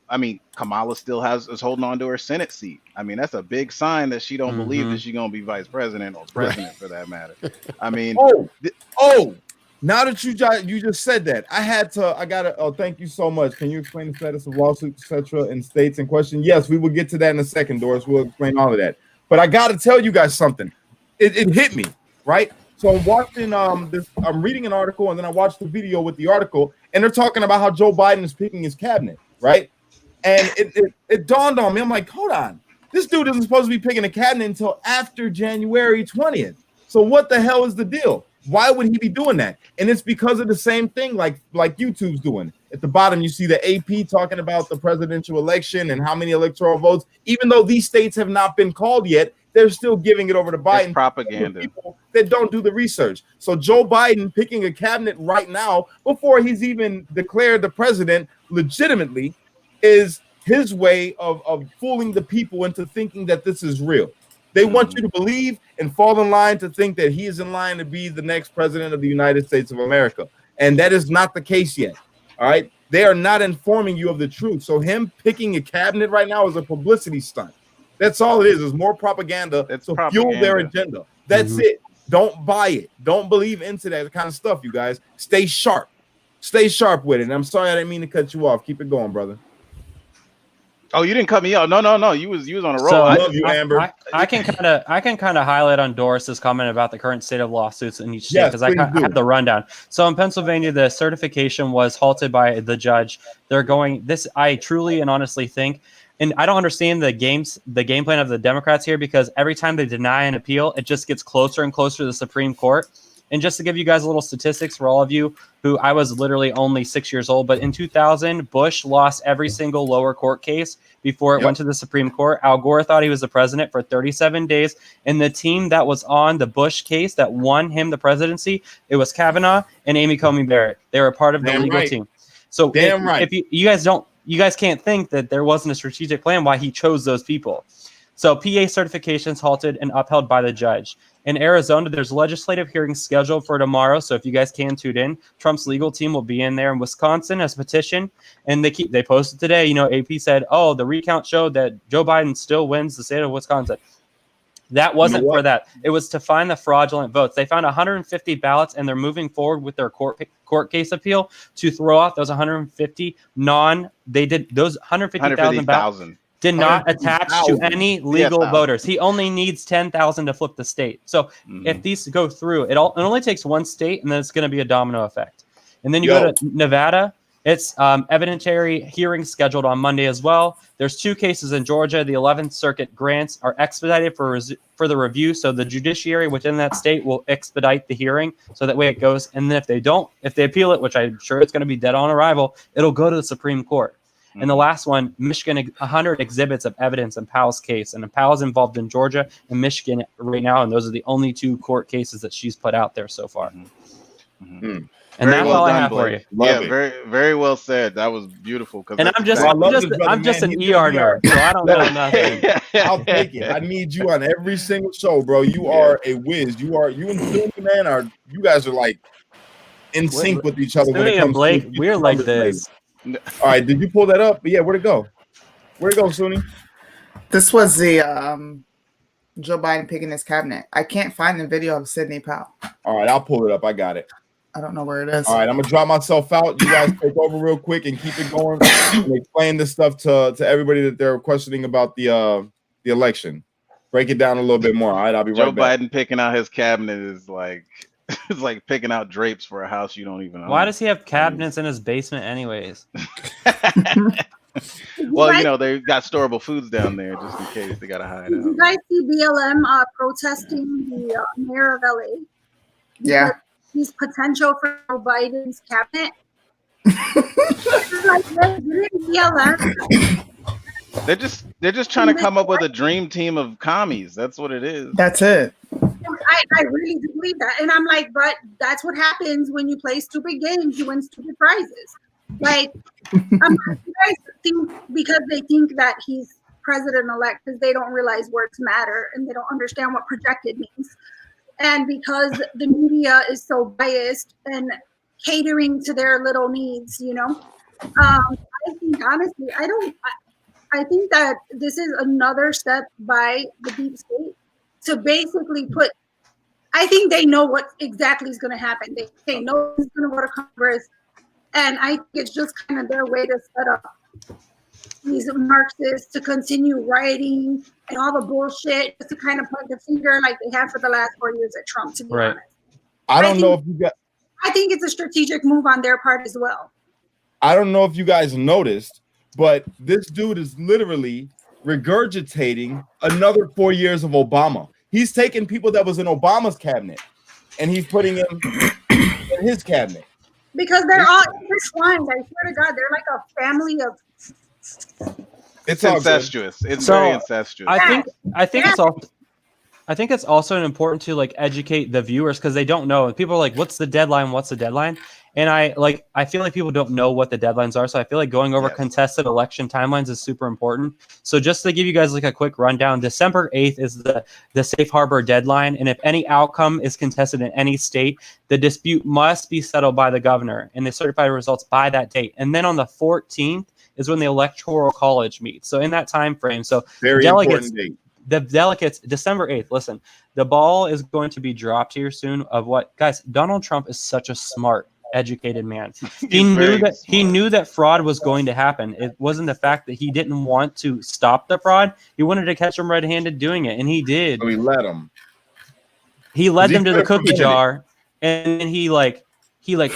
I mean, Kamala still is holding on to her Senate seat. I mean, that's a big sign that she don't believe that she's gonna be vice president or president for that matter. I mean, now that you just said that, thank you so much. Can you explain the status of lawsuits, etc., in states in question? Yes, we will get to that in a second, Doris. We'll explain all of that. But I got to tell you guys something. It hit me, right? So I'm watching I'm reading an article, and then I watched the video with the article, and they're talking about how Joe Biden is picking his cabinet, right? And it dawned on me. I'm like, hold on. This dude isn't supposed to be picking a cabinet until after January 20th. So what the hell is the deal? Why would he be doing that? And it's because of the same thing like YouTube's doing. At the bottom, you see the AP talking about the presidential election and how many electoral votes. Even though these states have not been called yet, they're still giving it over to Biden. It's propaganda. People that don't do the research. So Joe Biden picking a cabinet right now before he's even declared the president legitimately is his way of fooling the people into thinking that this is real. They want you to believe and fall in line to think that he is in line to be the next president of the United States of America. And that is not the case yet. All right. They are not informing you of the truth. So him picking a cabinet right now is a publicity stunt. That's all it is. It's more propaganda to fuel their agenda. That's it. Don't buy it. Don't believe into that kind of stuff, you guys. Stay sharp. Stay sharp with it. And I'm sorry I didn't mean to cut you off. Keep it going, brother. Oh, you didn't cut me off. No. You was on a roll. So I love you, Amber. I can kind of highlight on Doris's comment about the current state of lawsuits in each state, because I have the rundown. So in Pennsylvania, the certification was halted by the judge. They're going this. I truly and honestly think, and I don't understand the game plan of the Democrats here, because every time they deny an appeal, it just gets closer and closer to the Supreme Court. And just to give you guys a little statistics for all of you who, I was literally only 6 years old, but in 2000, Bush lost every single lower court case before it went to the Supreme Court. Al Gore thought he was the president for 37 days. And the team that was on the Bush case that won him the presidency, it was Kavanaugh and Amy Coney Barrett. They were part of the legal team. So if you guys can't think that there wasn't a strategic plan why he chose those people. So PA certifications halted and upheld by the judge. In Arizona, there's legislative hearings scheduled for tomorrow. So if you guys can tune in, Trump's legal team will be in there. In Wisconsin as a petition, and they posted today, AP said, the recount showed that Joe Biden still wins the state of Wisconsin. That wasn't for that. It was to find the fraudulent votes. They found 150 ballots, and they're moving forward with their court case appeal to throw off those 150 they did those 150,000 ballots. Did not attach to any legal voters. He only needs 10,000 to flip the state. So if these go through, it only takes one state, and then it's going to be a domino effect. And then you go to Nevada. It's evidentiary hearings scheduled on Monday as well. There's 2 cases in Georgia. The 11th Circuit grants are expedited for the review. So the judiciary within that state will expedite the hearing. So that way it goes. And then if they appeal it, which I'm sure it's going to be dead on arrival, it'll go to the Supreme Court. And the last one, Michigan, 100 exhibits of evidence in Powell's case. And Powell's involved in Georgia and Michigan right now. And those are the only 2 court cases that she's put out there so far. And that's all I have for you. Very, very well said. That was beautiful. And I'm just an ER nerd, so I don't know nothing. I'll take it. I need you on every single show, bro. You are a whiz. You and Philly, man, you guys are like in sync with each other. When it comes Blake, we're like this. All right, did you pull that up? Yeah, where'd it go? Where'd it go, Suni? This was the Joe Biden picking his cabinet. I can't find the video of Sidney Powell. All right, I'll pull it up. I got it. I don't know where it is. All right, I'm gonna drop myself out. You guys take over real quick and keep it going and explain this stuff to everybody that they're questioning about the election. Break it down a little bit more. All right, I'll be right back. Joe Biden picking out his cabinet is like it's like picking out drapes for a house you don't even own. Why does he have cabinets in his basement, anyways? Well, you know, they got storable foods down there just in case they gotta hide out. Did you guys see BLM protesting the mayor of LA? Yeah. He's potential for Joe Biden's cabinet. Like, BLM. They're just trying to come up with a dream team of commies. That's what it is. That's it. I really do believe that. And I'm like, but that's what happens when you play stupid games, you win stupid prizes. Like, you guys think because they think that he's president-elect because they don't realize words matter and they don't understand what projected means. And because the media is so biased and catering to their little needs, you know, I think honestly, I think that this is another step by the deep state to basically put, I think they know what exactly is going to happen. They know he's going to go to Congress. And I think it's just kind of their way to set up these Marxists to continue writing and all the bullshit, just to kind of point the finger like they have for the last 4 years at Trump, to be honest. I don't know if you got. I think it's a strategic move on their part as well. I don't know if you guys noticed, but this dude is literally regurgitating another 4 years of Obama. He's taking people that was in Obama's cabinet and he's putting them in his cabinet. Because they're all intertwined. I swear to God, they're like a family of. It's incestuous. It's very incestuous. I think it's also important to like educate the viewers because they don't know. People are like, "What's the deadline? What's the deadline?" And I feel like people don't know what the deadlines are. So I feel like going over contested election timelines is super important. So just to give you guys like a quick rundown, December 8th is the safe harbor deadline. And if any outcome is contested in any state, the dispute must be settled by the governor and they certify results by that date. And then on the 14th is when the electoral college meets. So in that time frame, so very important date. The delegates, December 8th, listen, the ball is going to be dropped here soon of what, guys, Donald Trump is such a smart, educated man. He knew that fraud was going to happen. It wasn't the fact that he didn't want to stop the fraud. He wanted to catch him red-handed doing it, and he did. So he let him. He led them to the cookie jar, and he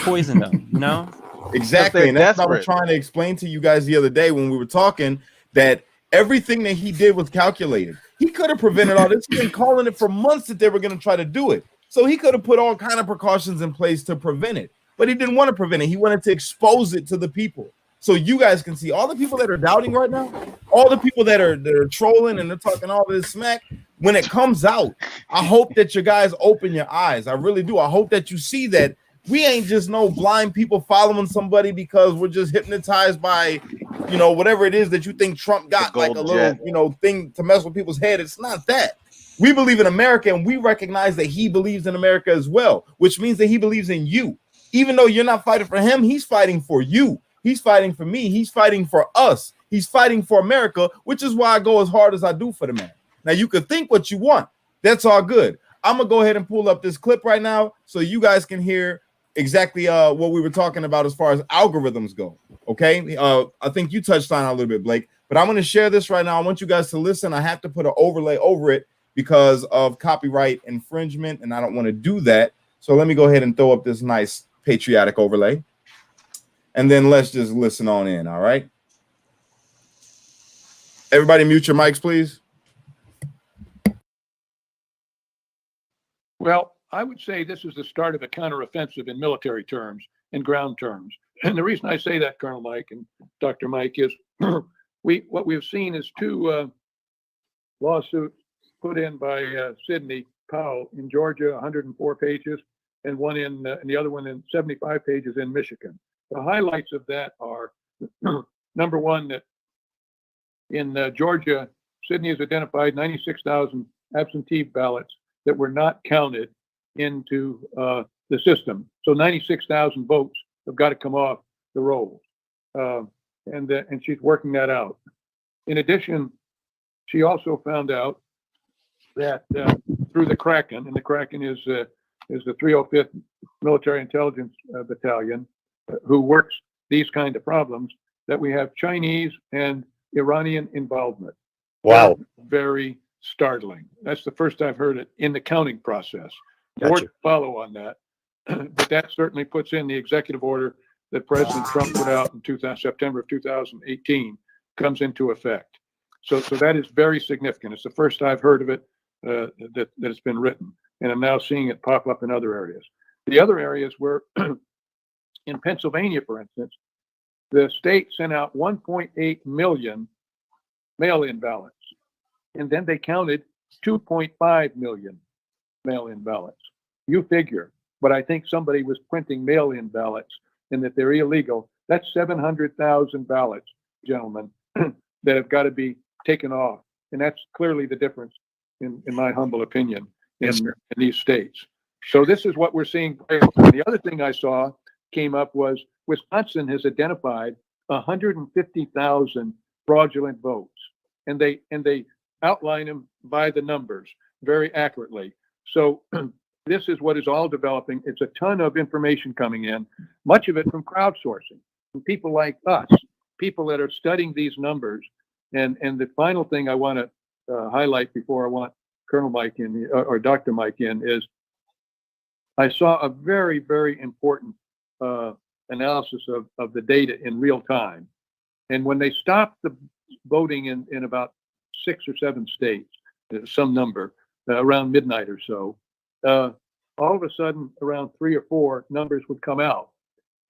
poisoned them, you know? Exactly, and that's what I was trying to explain to you guys the other day when we were talking, that everything that he did was calculated. He could have prevented all this. He's been calling it for months that they were going to try to do it. So he could have put all kind of precautions in place to prevent it. But he didn't want to prevent it. He wanted to expose it to the people. So you guys can see all the people that are doubting right now, all the people that are trolling and they're talking all this smack. When it comes out, I hope that you guys open your eyes. I really do. I hope that you see that we ain't just no blind people following somebody because we're just hypnotized by, you know, whatever it is that you think Trump got, like a little, you know, thing to mess with people's head. It's not that. We believe in America and we recognize that he believes in America as well, which means that he believes in you. Even though you're not fighting for him, he's fighting for you. He's fighting for me. He's fighting for us. He's fighting for America, which is why I go as hard as I do for the man. Now, you can think what you want. That's all good. I'm going to go ahead and pull up this clip right now so you guys can hear exactly what we were talking about as far as algorithms go. Okay. I think you touched on it a little bit, Blake, but I'm going to share this right now. I want you guys to listen. I have to put an overlay over it because of copyright infringement, and I don't want to do that. So let me go ahead and throw up this nice patriotic overlay, and then let's just listen on in. All right. Everybody mute your mics, please. Well, I would say this is the start of a counteroffensive in military terms and ground terms. And the reason I say that, Colonel Mike and Dr. Mike, is what we've seen is two lawsuits put in by Sidney Powell in Georgia, 104 pages, and one and the other one in 75 pages in Michigan. The highlights of that are, number one, that in Georgia, Sidney has identified 96,000 absentee ballots that were not counted into the system. So 96,000 votes have got to come off the rolls. And she's working that out. In addition, she also found out that through the Kraken, and the Kraken is the 305th Military Intelligence Battalion, who works these kind of problems, that we have Chinese and Iranian involvement. Wow. Very startling. That's the first I've heard it in the counting process. Gotcha. More to follow on that. But that certainly puts in the executive order that President Trump put out in September of 2018 comes into effect. So that is very significant. It's the first I've heard of it that it's been written. And I'm now seeing it pop up in other areas. The other areas were in Pennsylvania, for instance, the state sent out 1.8 million mail-in ballots. And then they counted 2.5 million mail-in ballots. You figure, but I think somebody was printing mail-in ballots and that they're illegal. That's 700,000 ballots, gentlemen, that have got to be taken off. And that's clearly the difference, in my humble opinion, in these states. So this is what we're seeing. The other thing I saw came up was Wisconsin has identified 150,000 fraudulent votes. And they outline them by the numbers very accurately. So this is what is all developing. It's a ton of information coming in, much of it from crowdsourcing, from people like us, people that are studying these numbers. And the final thing I want to highlight before I want Colonel Mike in, or Dr. Mike in, is I saw a very, very important analysis of the data in real time. And when they stopped the voting in about 6 or 7 states, some number, around midnight or so, all of a sudden, around 3 or 4 numbers would come out.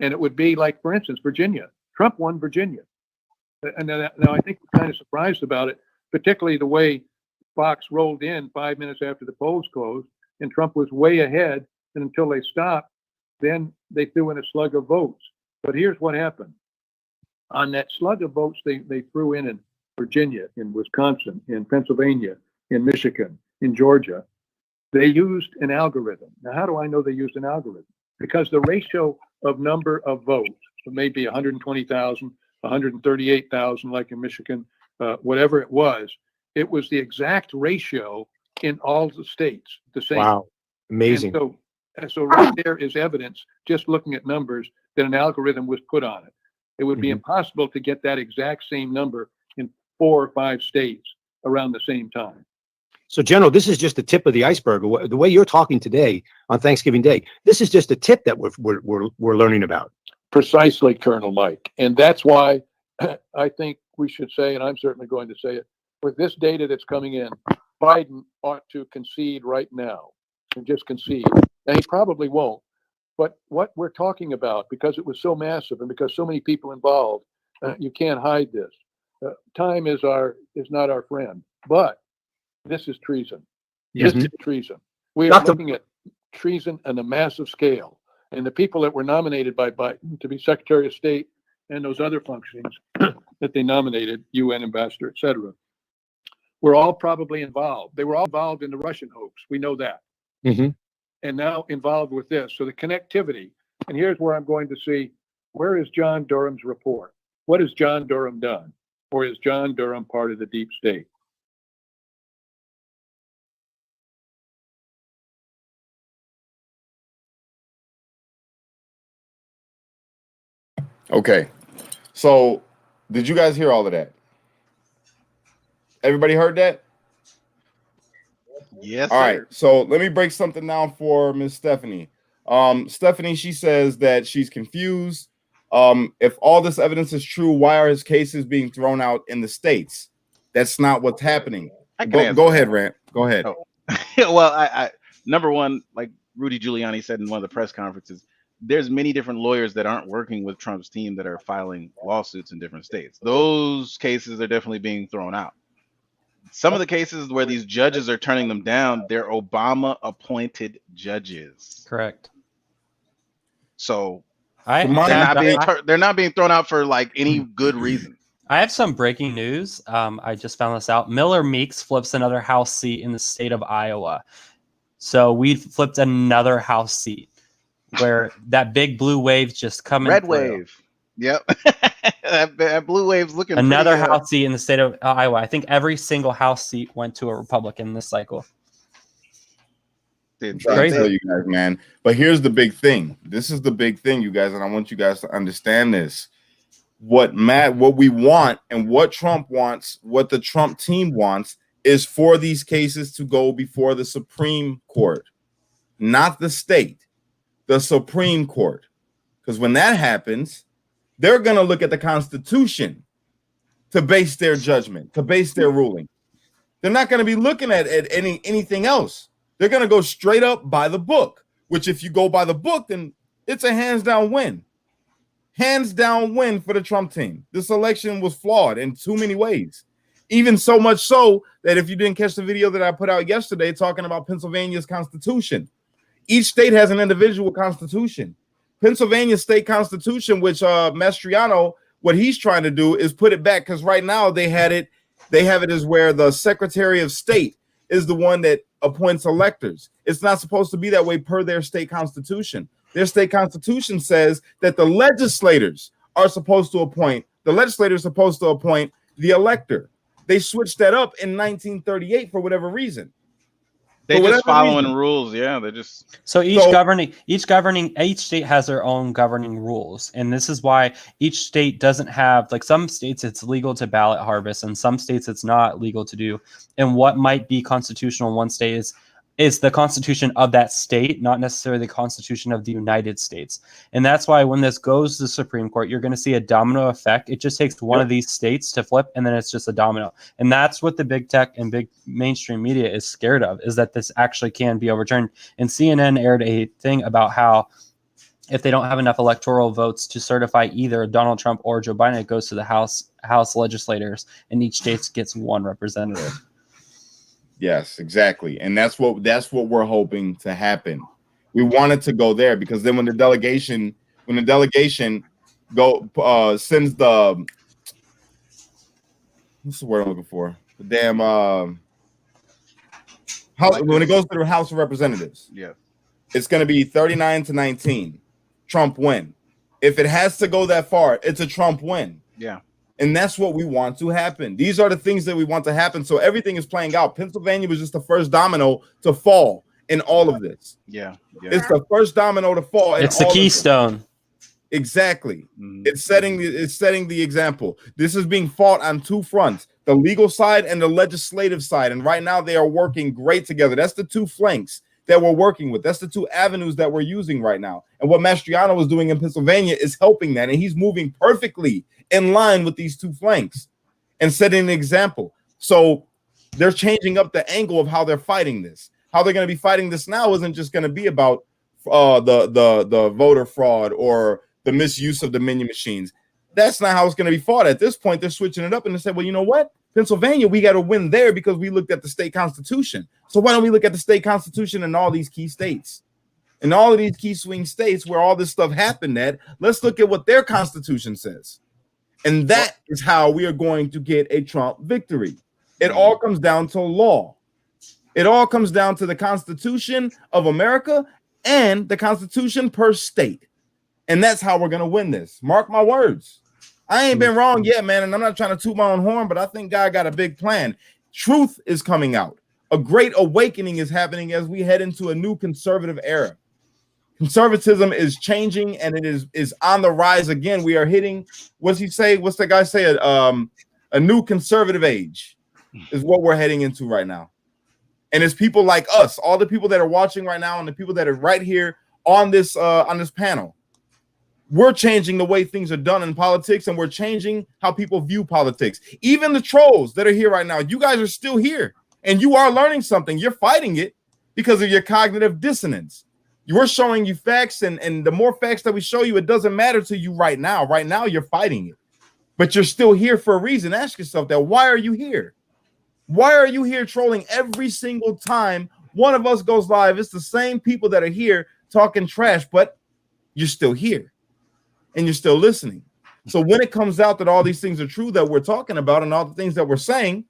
And it would be like, for instance, Virginia. Trump won Virginia. And now I think we're kind of surprised about it, particularly the way Fox rolled in 5 minutes after the polls closed, and Trump was way ahead. And until they stopped, then they threw in a slug of votes. But here's what happened. On that slug of votes they threw in Virginia, in Wisconsin, in Pennsylvania, in Michigan, in Georgia, they used an algorithm. Now, how do I know they used an algorithm? Because the ratio of number of votes, so maybe 120,000, 138,000, like in Michigan, whatever it was the exact ratio in all the states, the same. Wow, amazing. And so right there is evidence, just looking at numbers, that an algorithm was put on it. It would be impossible to get that exact same number in 4 or 5 states around the same time. So, General, this is just the tip of the iceberg. The way you're talking today on Thanksgiving Day, this is just a tip that we're learning about. Precisely, Colonel Mike. And that's why I think we should say, and I'm certainly going to say it, with this data that's coming in, Biden ought to concede right now, and just concede. And he probably won't. But what we're talking about, because it was so massive and because so many people involved, you can't hide this. Time is not our friend, but this is treason. This is treason. We are looking at treason on a massive scale. And the people that were nominated by Biden to be Secretary of State and those other functions that they nominated, UN ambassador, et cetera, were all probably involved. They were all involved in the Russian hoax. We know that. And now involved with this. So the connectivity, and here's where I'm going to see, where is John Durham's report? What has John Durham done? Or is John Durham part of the deep state? Okay. So did you guys hear all of that? Everybody heard that? Yes, all sir. Right. So let me break something down for Miss Stephanie. Stephanie, she says that she's confused. If all this evidence is true, why are his cases being thrown out in the states? That's not what's happening. Go ahead, Rant. Go ahead. Oh. Well, I number one, like Rudy Giuliani said in one of the press conferences, there's many different lawyers that aren't working with Trump's team that are filing lawsuits in different states. Those cases are definitely being thrown out. Some of the cases where these judges are turning them down, they're Obama appointed judges. Correct. So they're not being thrown out for like any good reason. I have some breaking news. I just found this out. Miller Meeks flips another House seat in the state of Iowa. So we flipped another House seat where that big blue wave's just coming. Red through. wave. Yep. that blue wave's looking Another pretty, House seat in the state of Iowa. I think every single House seat went to a Republican this cycle. I'm trying to tell you guys, man. But here's the big thing. This is the big thing, you guys, and I want you guys to understand this. What we want and what Trump wants, what the Trump team wants, is for these cases to go before the Supreme Court, not the state, the Supreme Court. Because when that happens, they're going to look at the Constitution to base their judgment, to base their ruling. They're not going to be looking at anything else. They're going to go straight up by the book, which if you go by the book, then it's a hands down win. Hands down win for the Trump team. This election was flawed in too many ways. Even so much so that if you didn't catch the video that I put out yesterday talking about Pennsylvania's constitution, each state has an individual constitution. Pennsylvania state constitution, which Mastriano, what he's trying to do is put it back, because right now they have it as where the Secretary of State is the one that appoints electors. It's not supposed to be that way per their state constitution. Their state constitution says that the legislators are supposed to appoint, the legislator is supposed to appoint the elector. They switched that up in 1938 for whatever reason. They're just following rules. Yeah, they're just. So each state has their own governing rules, and this is why each state doesn't have, like, some states it's legal to ballot harvest, and some states it's not legal to do. And what might be constitutional in one state is the constitution of that state, not necessarily the constitution of the United States. And that's why when this goes to the Supreme Court, you're going to see a domino effect. It just takes one of these states to flip, and then it's just a domino. And that's what the big tech and big mainstream media is scared of, is that this actually can be overturned. And CNN aired a thing about how if they don't have enough electoral votes to certify either Donald Trump or Joe Biden, it goes to the House legislators, and each state gets one representative. Yes, exactly. And that's what we're hoping to happen. We want it to go there, because then when the delegation sends the, what's the word I'm looking for? The damn when it goes to the House of Representatives. Yeah. It's going to be 39-19. Trump win. If it has to go that far, it's a Trump win. Yeah. And that's what we want to happen. These are the things that we want to happen. So everything is playing out. Pennsylvania was just the first domino to fall in all of this. Yeah. It's the first domino to fall. It's the keystone. Exactly. It's setting the example. This is being fought on two fronts, the legal side and the legislative side. And right now they are working great together. That's the two flanks that we're working with. That's the two avenues that we're using right now. And what Mastriano was doing in Pennsylvania is helping that. And he's moving perfectly in line with these two flanks and setting an example. So they're changing up the angle of how they're fighting this. How they're going to be fighting this now isn't just going to be about the voter fraud or the misuse of Dominion machines. That's not how it's going to be fought. At this point, they're switching it up and they say, well, you know what? Pennsylvania, we got to win there because we looked at the state constitution. So why don't we look at the state constitution in all these key states? In all of these key swing states where all this stuff happened at, let's look at what their constitution says. And that is how we are going to get a Trump victory. It all comes down to law. It all comes down to the Constitution of America and the Constitution per state. And that's how we're going to win this. Mark my words. I ain't been wrong yet, man. And I'm not trying to toot my own horn, but I think God got a big plan. Truth is coming out. A great awakening is happening as we head into a new conservative era. Conservatism is changing and it is on the rise again. We are hitting, what's he say? What's the guy say? A new conservative age is what we're heading into right now. And it's people like us, all the people that are watching right now and the people that are right here on this panel. We're changing the way things are done in politics, and we're changing how people view politics. Even the trolls that are here right now, you guys are still here and you are learning something. You're fighting it because of your cognitive dissonance. We're showing you facts, and the more facts that we show you, it doesn't matter to you right now. Right now, you're fighting it, but you're still here for a reason. Ask yourself that. Why are you here? Why are you here trolling every single time one of us goes live? It's the same people that are here talking trash, but you're still here and you're still listening. So when it comes out that all these things are true that we're talking about and all the things that we're saying,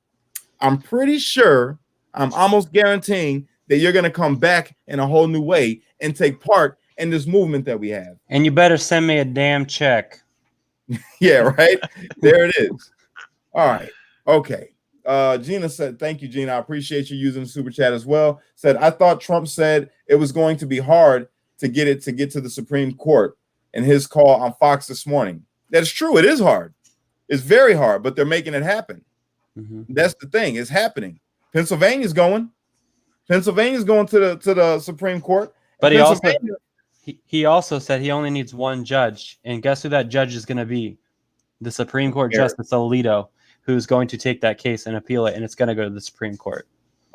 I'm pretty sure, I'm almost guaranteeing that you're going to come back in a whole new way and take part in this movement that we have. And you better send me a damn check. Yeah, right. There it is. All right. Okay. Gina said, thank you, Gina. I appreciate you using the super chat as well. Said, I thought Trump said it was going to be hard to get to the Supreme Court in his call on Fox this morning. That's true. It is hard. It's very hard, but they're making it happen. That's the thing. It's happening. Pennsylvania's going to the Supreme Court. But he also said he only needs one judge, and guess who that judge is going to be? The Supreme Court Justice Alito, who's going to take that case and appeal it, and it's going to go to the Supreme Court.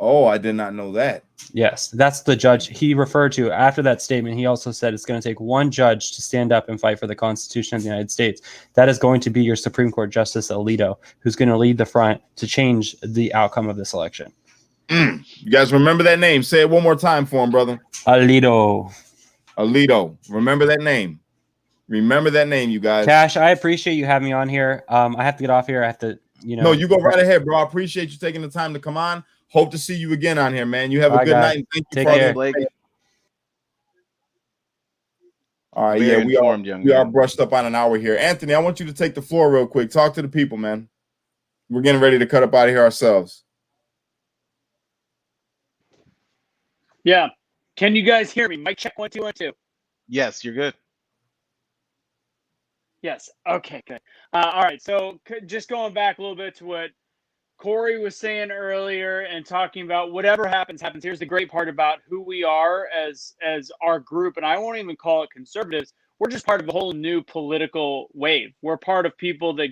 Oh, I did not know that. Yes, that's the judge he referred to after that statement. He also said it's going to take one judge to stand up and fight for the Constitution of the United States. That is going to be your Supreme Court Justice Alito, who's going to lead the front to change the outcome of this election. You guys remember that name? Say it one more time for him, brother. Alito. Remember that name. Remember that name, you guys. Cash, I appreciate you having me on here. I have to get off here. I have to, No, you go right ahead, bro. I appreciate you taking the time to come on. Hope to see you again on here, man. You have a good night. And thank you for care. all right, yeah, we are brushed up on an hour here. Anthony, I want you to take the floor real quick. Talk to the people, man. We're getting ready to cut up out of here ourselves. Yeah. Can you guys hear me? Mic check 1 2 1 2. Yes, you're good. Yes. Okay, good. All right. So just going back a little bit to what Corey was saying earlier and talking about whatever happens. Here's the great part about who we are as our group, and I won't even call it conservatives. We're just part of a whole new political wave. We're part of people that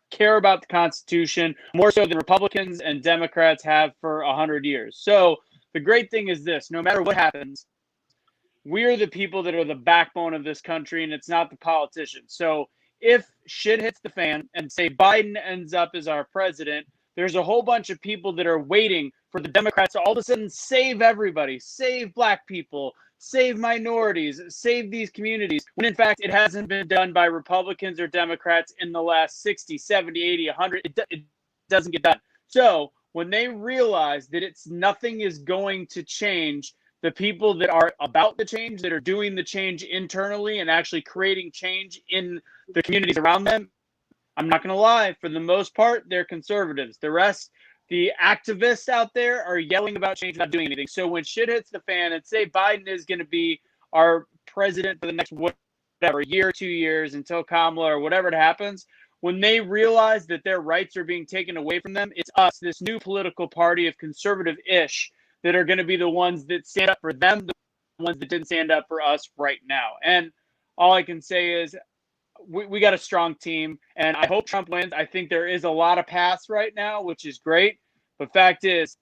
care about the Constitution more so than Republicans and Democrats have for 100 years. So the great thing is this: no matter what happens, we are the people that are the backbone of this country, and it's not the politicians. So if shit hits the fan and say Biden ends up as our president, there's a whole bunch of people that are waiting for the Democrats to all of a sudden save everybody, save black people, save minorities, save these communities, when in fact it hasn't been done by Republicans or Democrats in the last 60, 70, 80, 100. It doesn't get done. So when they realize that nothing is going to change, the people that are about the change, that are doing the change internally and actually creating change in the communities around them, I'm not going to lie, for the most part, they're conservatives. The rest, the activists out there, are yelling about change, not doing anything. So when shit hits the fan and say Biden is going to be our president for the next whatever, year, 2 years, until Kamala or whatever it happens, when they realize that their rights are being taken away from them, it's us, this new political party of conservative-ish, that are going to be the ones that stand up for them, the ones that didn't stand up for us right now. And all I can say is we got a strong team, and I hope Trump wins. I think there is a lot of paths right now, which is great. But fact is,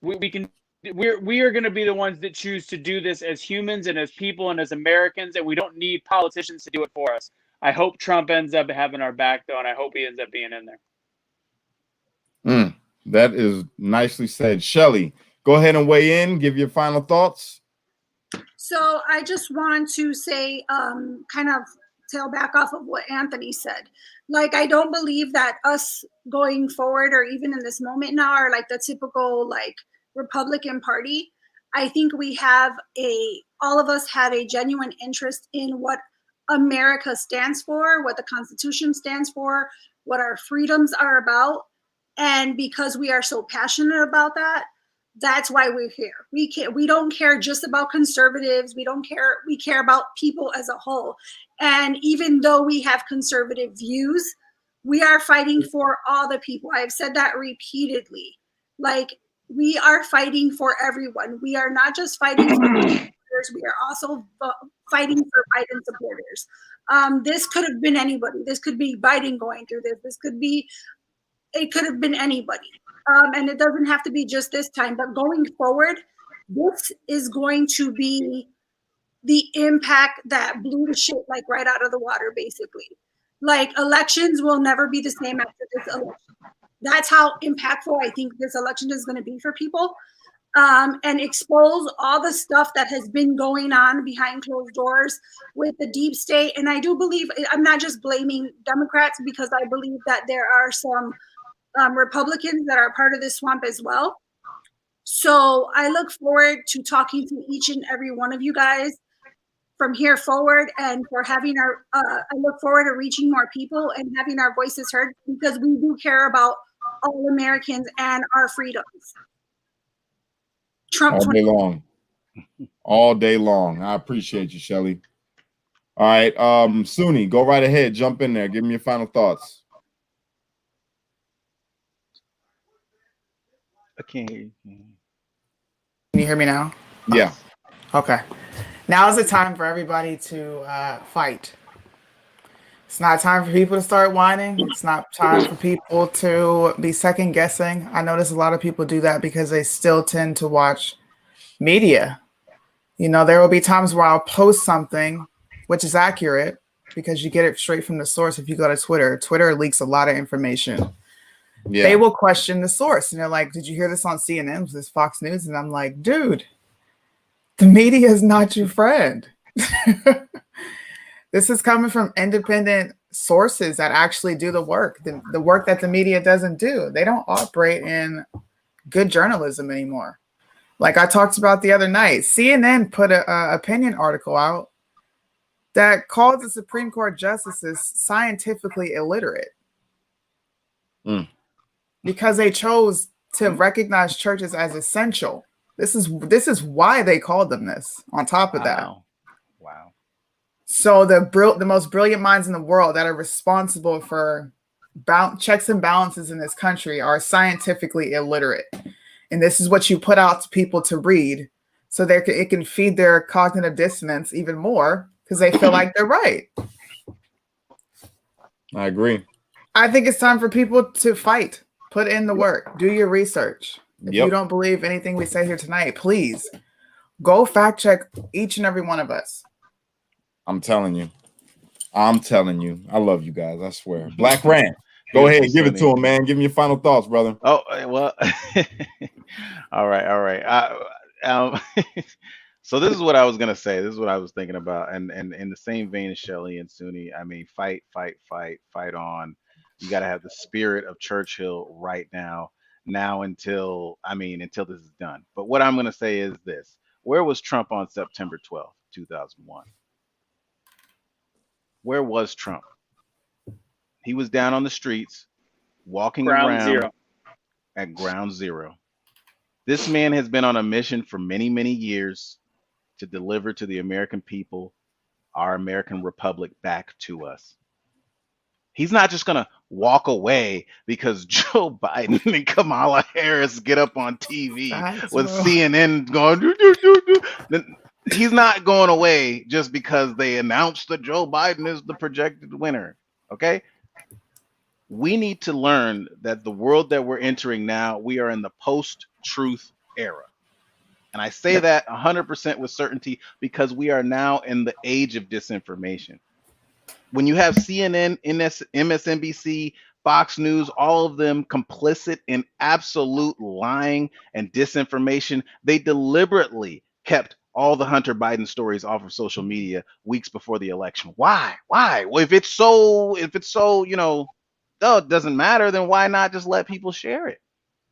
we are going to be the ones that choose to do this as humans and as people and as Americans, and we don't need politicians to do it for us. I hope Trump ends up having our back, though, and I hope he ends up being in there. That is nicely said. Shelly, go ahead and weigh in. Give your final thoughts. So I just want to say, kind of tail back off of what Anthony said. Like, I don't believe that us going forward or even in this moment now are like the typical like Republican Party. I think all of us have a genuine interest in what America stands for, what the Constitution stands for, what our freedoms are about. And because we are so passionate about that, that's why we're here. We don't care just about conservatives. We care about people as a whole. And even though we have conservative views, we are fighting for all the people. I've said that repeatedly. Like, we are fighting for everyone. We are not just fighting for supporters, we are also fighting for Biden supporters. This could have been anybody. This could be Biden going through this. It could have been anybody. And it doesn't have to be just this time, but going forward, this is going to be the impact that blew the shit like right out of the water, basically. Like, elections will never be the same after this election. That's how impactful I think this election is going to be for people, and expose all the stuff that has been going on behind closed doors with the deep state. And I do believe, I'm not just blaming Democrats, because I believe that there are some Republicans that are part of this swamp as well. So I look forward to talking to each and every one of you guys from here forward, and for having our, I look forward to reaching more people and having our voices heard, because we do care about all Americans and our freedoms. Trump all day long. All day long. I appreciate you, Shelly. All right, Suni, go right ahead. Jump in there. Give me your final thoughts. I can't hear you. Can you hear me now? Yeah. Okay. Now is the time for everybody to fight. It's not time for people to start whining. It's not time for people to be second guessing. I notice a lot of people do that because they still tend to watch media. You know, there will be times where I'll post something which is accurate because you get it straight from the source. If you go to Twitter, Twitter leaks a lot of information. Yeah. They will question the source and they're like, did you hear this on CNN? Was this Fox News? And I'm like, dude, the media is not your friend. This is coming from independent sources that actually do the work, the work that the media doesn't do. They don't operate in good journalism anymore. Like I talked about the other night, CNN put an opinion article out that called the Supreme Court justices scientifically illiterate because they chose to recognize churches as essential. This is why they called them this. On top of that, wow. So the most brilliant minds in the world that are responsible for checks and balances in this country are scientifically illiterate. And this is what you put out to people to read so it can feed their cognitive dissonance even more because they feel like they're right. I agree. I think it's time for people to fight. Put in the work. Do your research. If you don't believe anything we say here tonight, please go fact check each and every one of us. I'm telling you. I love you guys. I swear. Black Rant. Go ahead. Give it to him, man. Give me your final thoughts, brother. Oh, well. All right. So this is what I was going to say. This is what I was thinking about. And in the same vein as Shelly and Suni, I mean, fight on. You got to have the spirit of Churchill right now until this is done. But what I'm going to say is this. Where was Trump on September 12th, 2001? Where was Trump? He was down on the streets, walking around at ground zero. This man has been on a mission for many, many years to deliver to the American people our American republic back to us. He's not just going to walk away because Joe Biden and Kamala Harris get up on TV with CNN going. He's not going away just because they announced that Joe Biden is the projected winner. Okay? We need to learn that the world that we're entering now, we are in the post-truth era. And I say that 100% with certainty because we are now in the age of disinformation. When you have CNN, MSNBC, Fox News, all of them complicit in absolute lying and disinformation, they deliberately kept all the Hunter Biden stories off of social media weeks before the election. Why? Well, if it's so, it doesn't matter, then why not just let people share it?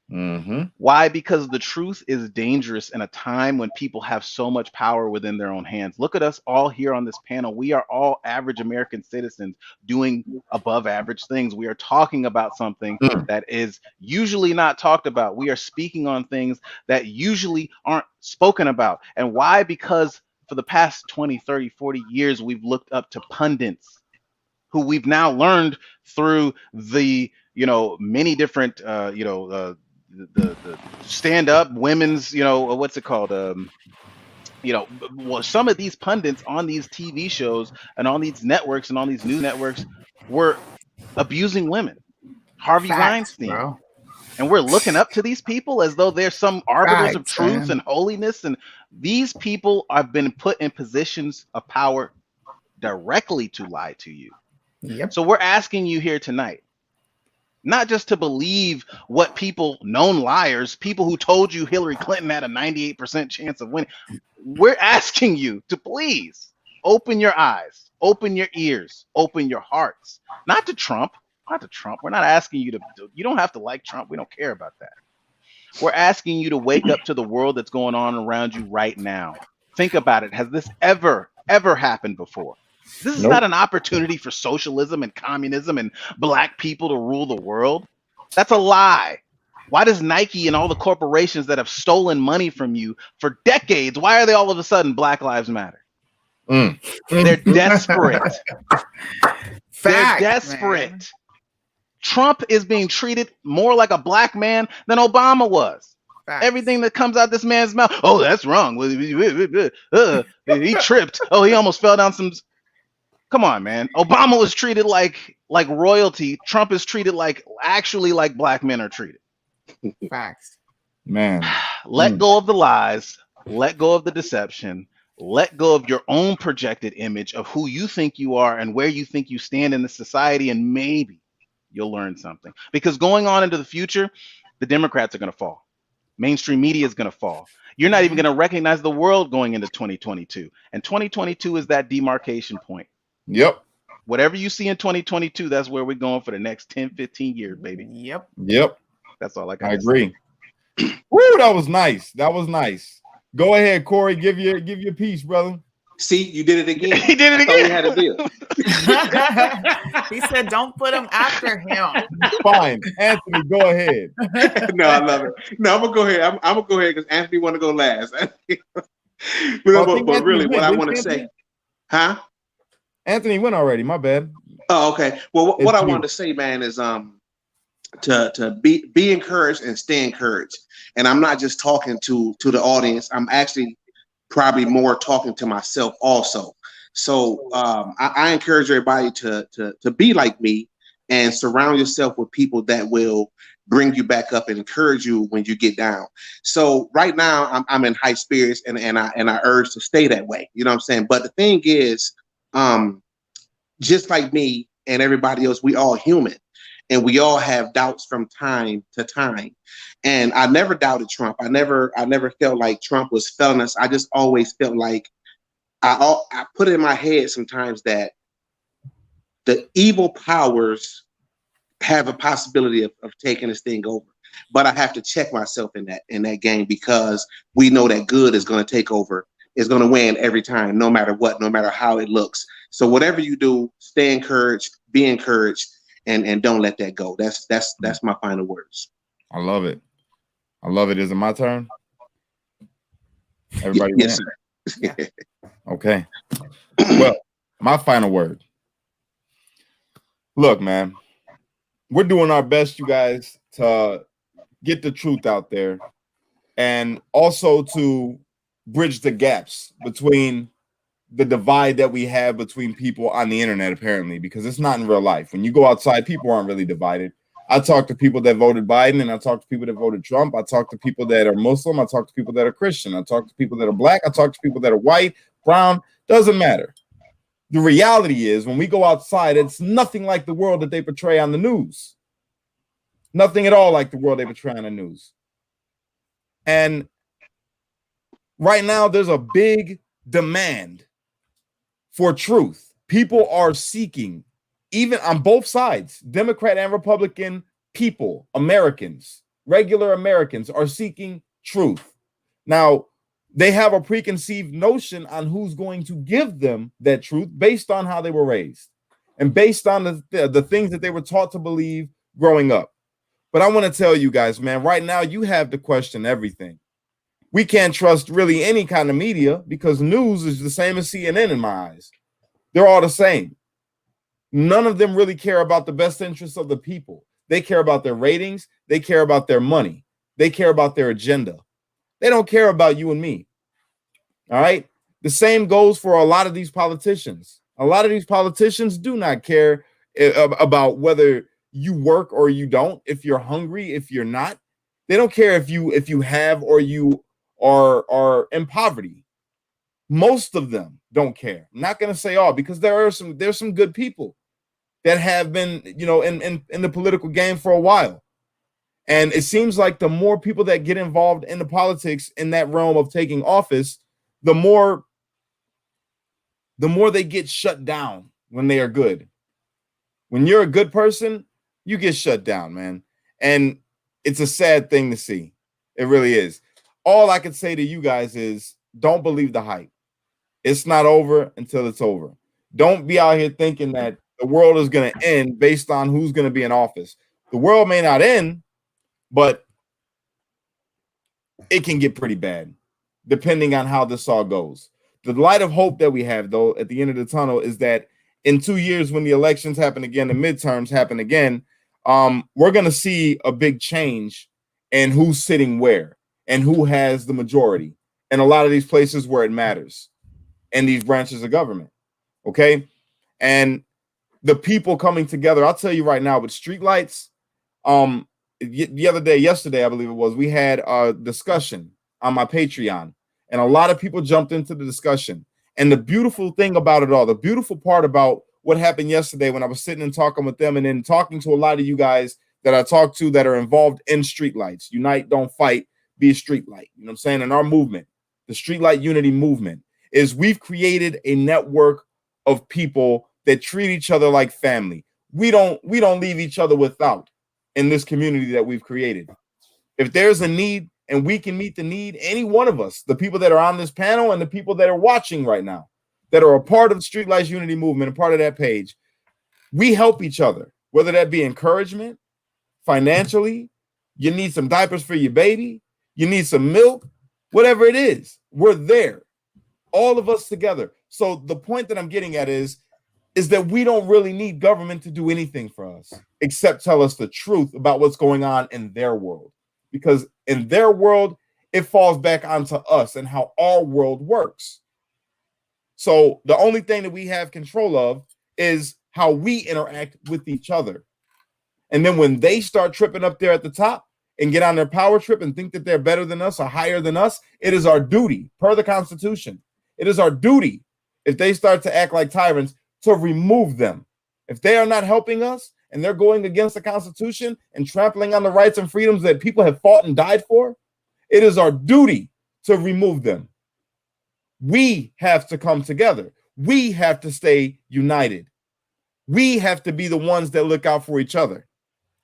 Why? Because the truth is dangerous in a time when people have so much power within their own hands. Look at us all here on this panel. We are all average American citizens doing above average things. We are talking about something that is usually not talked about. We are speaking on things that usually aren't spoken about. And why? Because for the past 20, 30, 40 years, we've looked up to pundits who we've now learned through the, many different, the stand-up women's, what's it called? Well, some of these pundits on these TV shows and on these networks and on these news networks were abusing women. Harvey Weinstein. Bro. And we're looking up to these people as though they're some arbiters of truth and holiness. And these people have been put in positions of power directly to lie to you. So we're asking you here tonight, not just to believe what known liars, people who told you Hillary Clinton had a 98% chance of winning. We're asking you to please open your eyes, open your ears, open your hearts. Not to Trump. We're not asking you you don't have to like Trump. We don't care about that. We're asking you to wake up to the world that's going on around you right now. Think about it. Has this ever ever happened before. This is Nope. not an opportunity for socialism and communism and black people to rule the world. That's a lie. Why does Nike and all the corporations that have stolen money from you for decades, why are they all of a sudden Black Lives Matter? They're desperate. They're desperate. Man. Trump is being treated more like a black man than Obama was. Facts. Everything that comes out this man's mouth, oh, that's wrong. He tripped. Oh, he almost fell down some. Come on, man. Obama was treated like royalty. Trump is treated like black men are treated. Facts. Man. Let go of the lies. Let go of the deception. Let go of your own projected image of who you think you are and where you think you stand in the society, and maybe you'll learn something. Because going on into the future, the Democrats are going to fall. Mainstream media is going to fall. You're not even going to recognize the world going into 2022. And 2022 is that demarcation point. Yep. Whatever you see in 2022, that's where we're going for the next 10, 15 years, baby. Yep. That's all I got. I agree. Woo, that was nice. That was nice. Go ahead, Corey. Give your piece, brother. See, you did it again. He did it again. We had a deal. He said, "Don't put him after him." Fine, Anthony, go ahead. No, I love it. No, I'm gonna go ahead. I'm gonna go ahead because Anthony want to go last. but really, what I want to say, huh? Anthony went already. My bad. Oh, okay. Well, what I wanted to say, man, is to be encouraged and stay encouraged. And I'm not just talking to the audience. I'm actually probably more talking to myself also. So I encourage everybody to be like me and surround yourself with people that will bring you back up and encourage you when you get down. So right now I'm in high spirits and I urge to stay that way. You know what I'm saying? But the thing is, just like me and everybody else, we all human. And we all have doubts from time to time. And I never doubted Trump. I never felt like Trump was failing us. I just always felt like I put it in my head sometimes that the evil powers have a possibility of taking this thing over. But I have to check myself in that game, because we know that good is going to take over. It's going to win every time, no matter what, no matter how it looks. So whatever you do, stay encouraged, be encouraged. And don't let that go. That's my final words. I love it. Is it my turn? Everybody, yes, sir. Okay. Well, my final word. Look, man, we're doing our best, you guys, to get the truth out there, and also to bridge the gaps between the divide that we have between people on the internet, apparently, because it's not in real life. When you go outside, people aren't really divided. I talk to people that voted Biden, and I talk to people that voted Trump. I talk to people that are Muslim. I talk to people that are Christian. I talk to people that are black. I talk to people that are white, brown. Doesn't matter. The reality is, when we go outside, it's nothing like the world that they portray on the news. Nothing at all like the world they portray on the news. And right now, there's a big demand for truth. People are seeking, even on both sides, Democrat and Republican people, Americans, regular Americans are seeking truth. Now, they have a preconceived notion on who's going to give them that truth based on how they were raised and based on the things that they were taught to believe growing up. But I want to tell you guys, man, right now you have to question everything. We can't trust really any kind of media, because news is the same as CNN in my eyes. They're all the same. None of them really care about the best interests of the people. They care about their ratings. They care about their money. They care about their agenda. They don't care about you and me. All right? The same goes for a lot of these politicians. A lot of these politicians do not care about whether you work or you don't, if you're hungry, if you're not. They don't care if you have or you are in poverty. Most of them don't care. I'm not going to say all, because there's some good people that have been, in the political game for a while. And it seems like the more people that get involved in the politics in that realm of taking office, the more they get shut down when they are good. When you're a good person, you get shut down, man. And it's a sad thing to see. It really is. All I can say to you guys is, don't believe the hype. It's not over until it's over. Don't be out here thinking that the world is going to end based on who's going to be in office. The world may not end, but it can get pretty bad depending on how this all goes. The light of hope that we have, though, at the end of the tunnel is that in 2 years, when the elections happen again, the midterms happen again, we're going to see a big change in who's sitting where and who has the majority in a lot of these places where it matters in these branches of government. Okay. And the people coming together, I'll tell you right now, with streetlights, yesterday, I believe it was, we had a discussion on my Patreon, and a lot of people jumped into the discussion. And the beautiful thing about it all, the beautiful part about what happened yesterday when I was sitting and talking with them, and then talking to a lot of you guys that I talked to that are involved in streetlights, unite, don't fight, be a streetlight. You know what I'm saying? And our movement, the Streetlight Unity movement, is we've created a network of people that treat each other like family. We don't leave each other without in this community that we've created. If there's a need and we can meet the need, any one of us, the people that are on this panel and the people that are watching right now, that are a part of the Streetlights Unity movement and part of that page, we help each other, whether that be encouragement, financially, you need some diapers for your baby, you need some milk, whatever it is, we're there, all of us together. So the point that I'm getting at is that we don't really need government to do anything for us except tell us the truth about what's going on in their world. Because in their world, it falls back onto us and how our world works. So the only thing that we have control of is how we interact with each other. And then when they start tripping up there at the top and get on their power trip and think that they're better than us or higher than us, it is our duty, per the Constitution, it is our duty, if they start to act like tyrants, to remove them. If they are not helping us and they're going against the Constitution and trampling on the rights and freedoms that people have fought and died for, it is our duty to remove them. We have to come together. We have to stay united. We have to be the ones that look out for each other.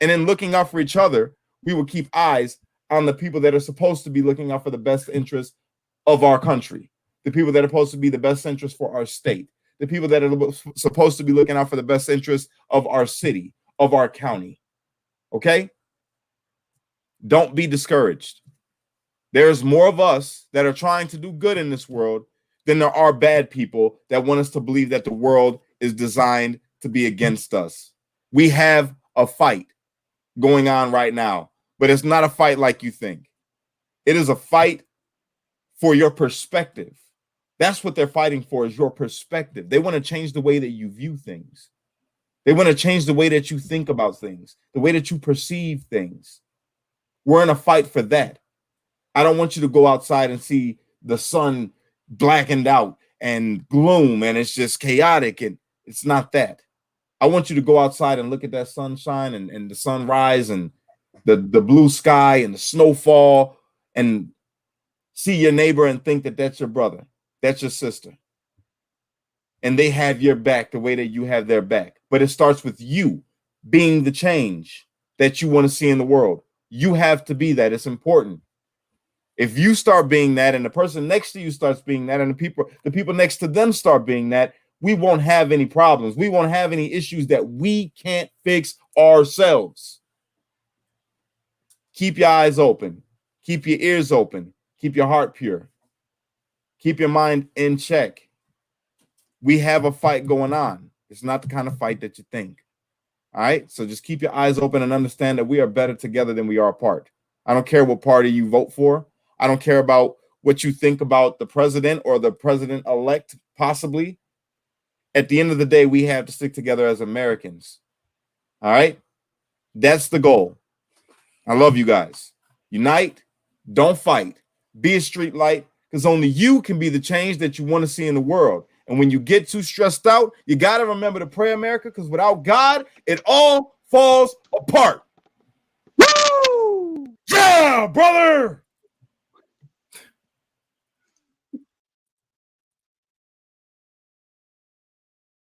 And in looking out for each other, we will keep eyes on the people that are supposed to be looking out for the best interest of our country, the people that are supposed to be the best interest for our state, the people that are supposed to be looking out for the best interest of our city, of our county. Okay? Don't be discouraged. There's more of us that are trying to do good in this world than there are bad people that want us to believe that the world is designed to be against us. We have a fight going on right now, but it's not a fight like you think. It is a fight for your perspective. That's what they're fighting for, is your perspective. They want to change the way that you view things. They want to change the way that you think about things, the way that you perceive things. We're in a fight for that. I don't want you to go outside and see the sun blackened out and gloom and it's just chaotic, and it's not that. I want you to go outside and look at that sunshine and the sunrise and the blue sky and the snowfall and see your neighbor and think that that's your brother, that's your sister. And they have your back the way that you have their back. But it starts with you being the change that you want to see in the world. You have to be that. It's important. If you start being that and the person next to you starts being that and the people next to them start being that, we won't have any problems. We won't have any issues that we can't fix ourselves. Keep your eyes open. Keep your ears open. Keep your heart pure. Keep your mind in check. We have a fight going on. It's not the kind of fight that you think. All right? So just keep your eyes open and understand that we are better together than we are apart. I don't care what party you vote for. I don't care about what you think about the president or the president-elect, possibly. At the end of the day, we have to stick together as Americans. All right? That's the goal. I love you guys. Unite. Don't fight. Be a street light, because only you can be the change that you want to see in the world. And when you get too stressed out, you got to remember to pray, America, because without God, it all falls apart. Woo! Yeah, brother!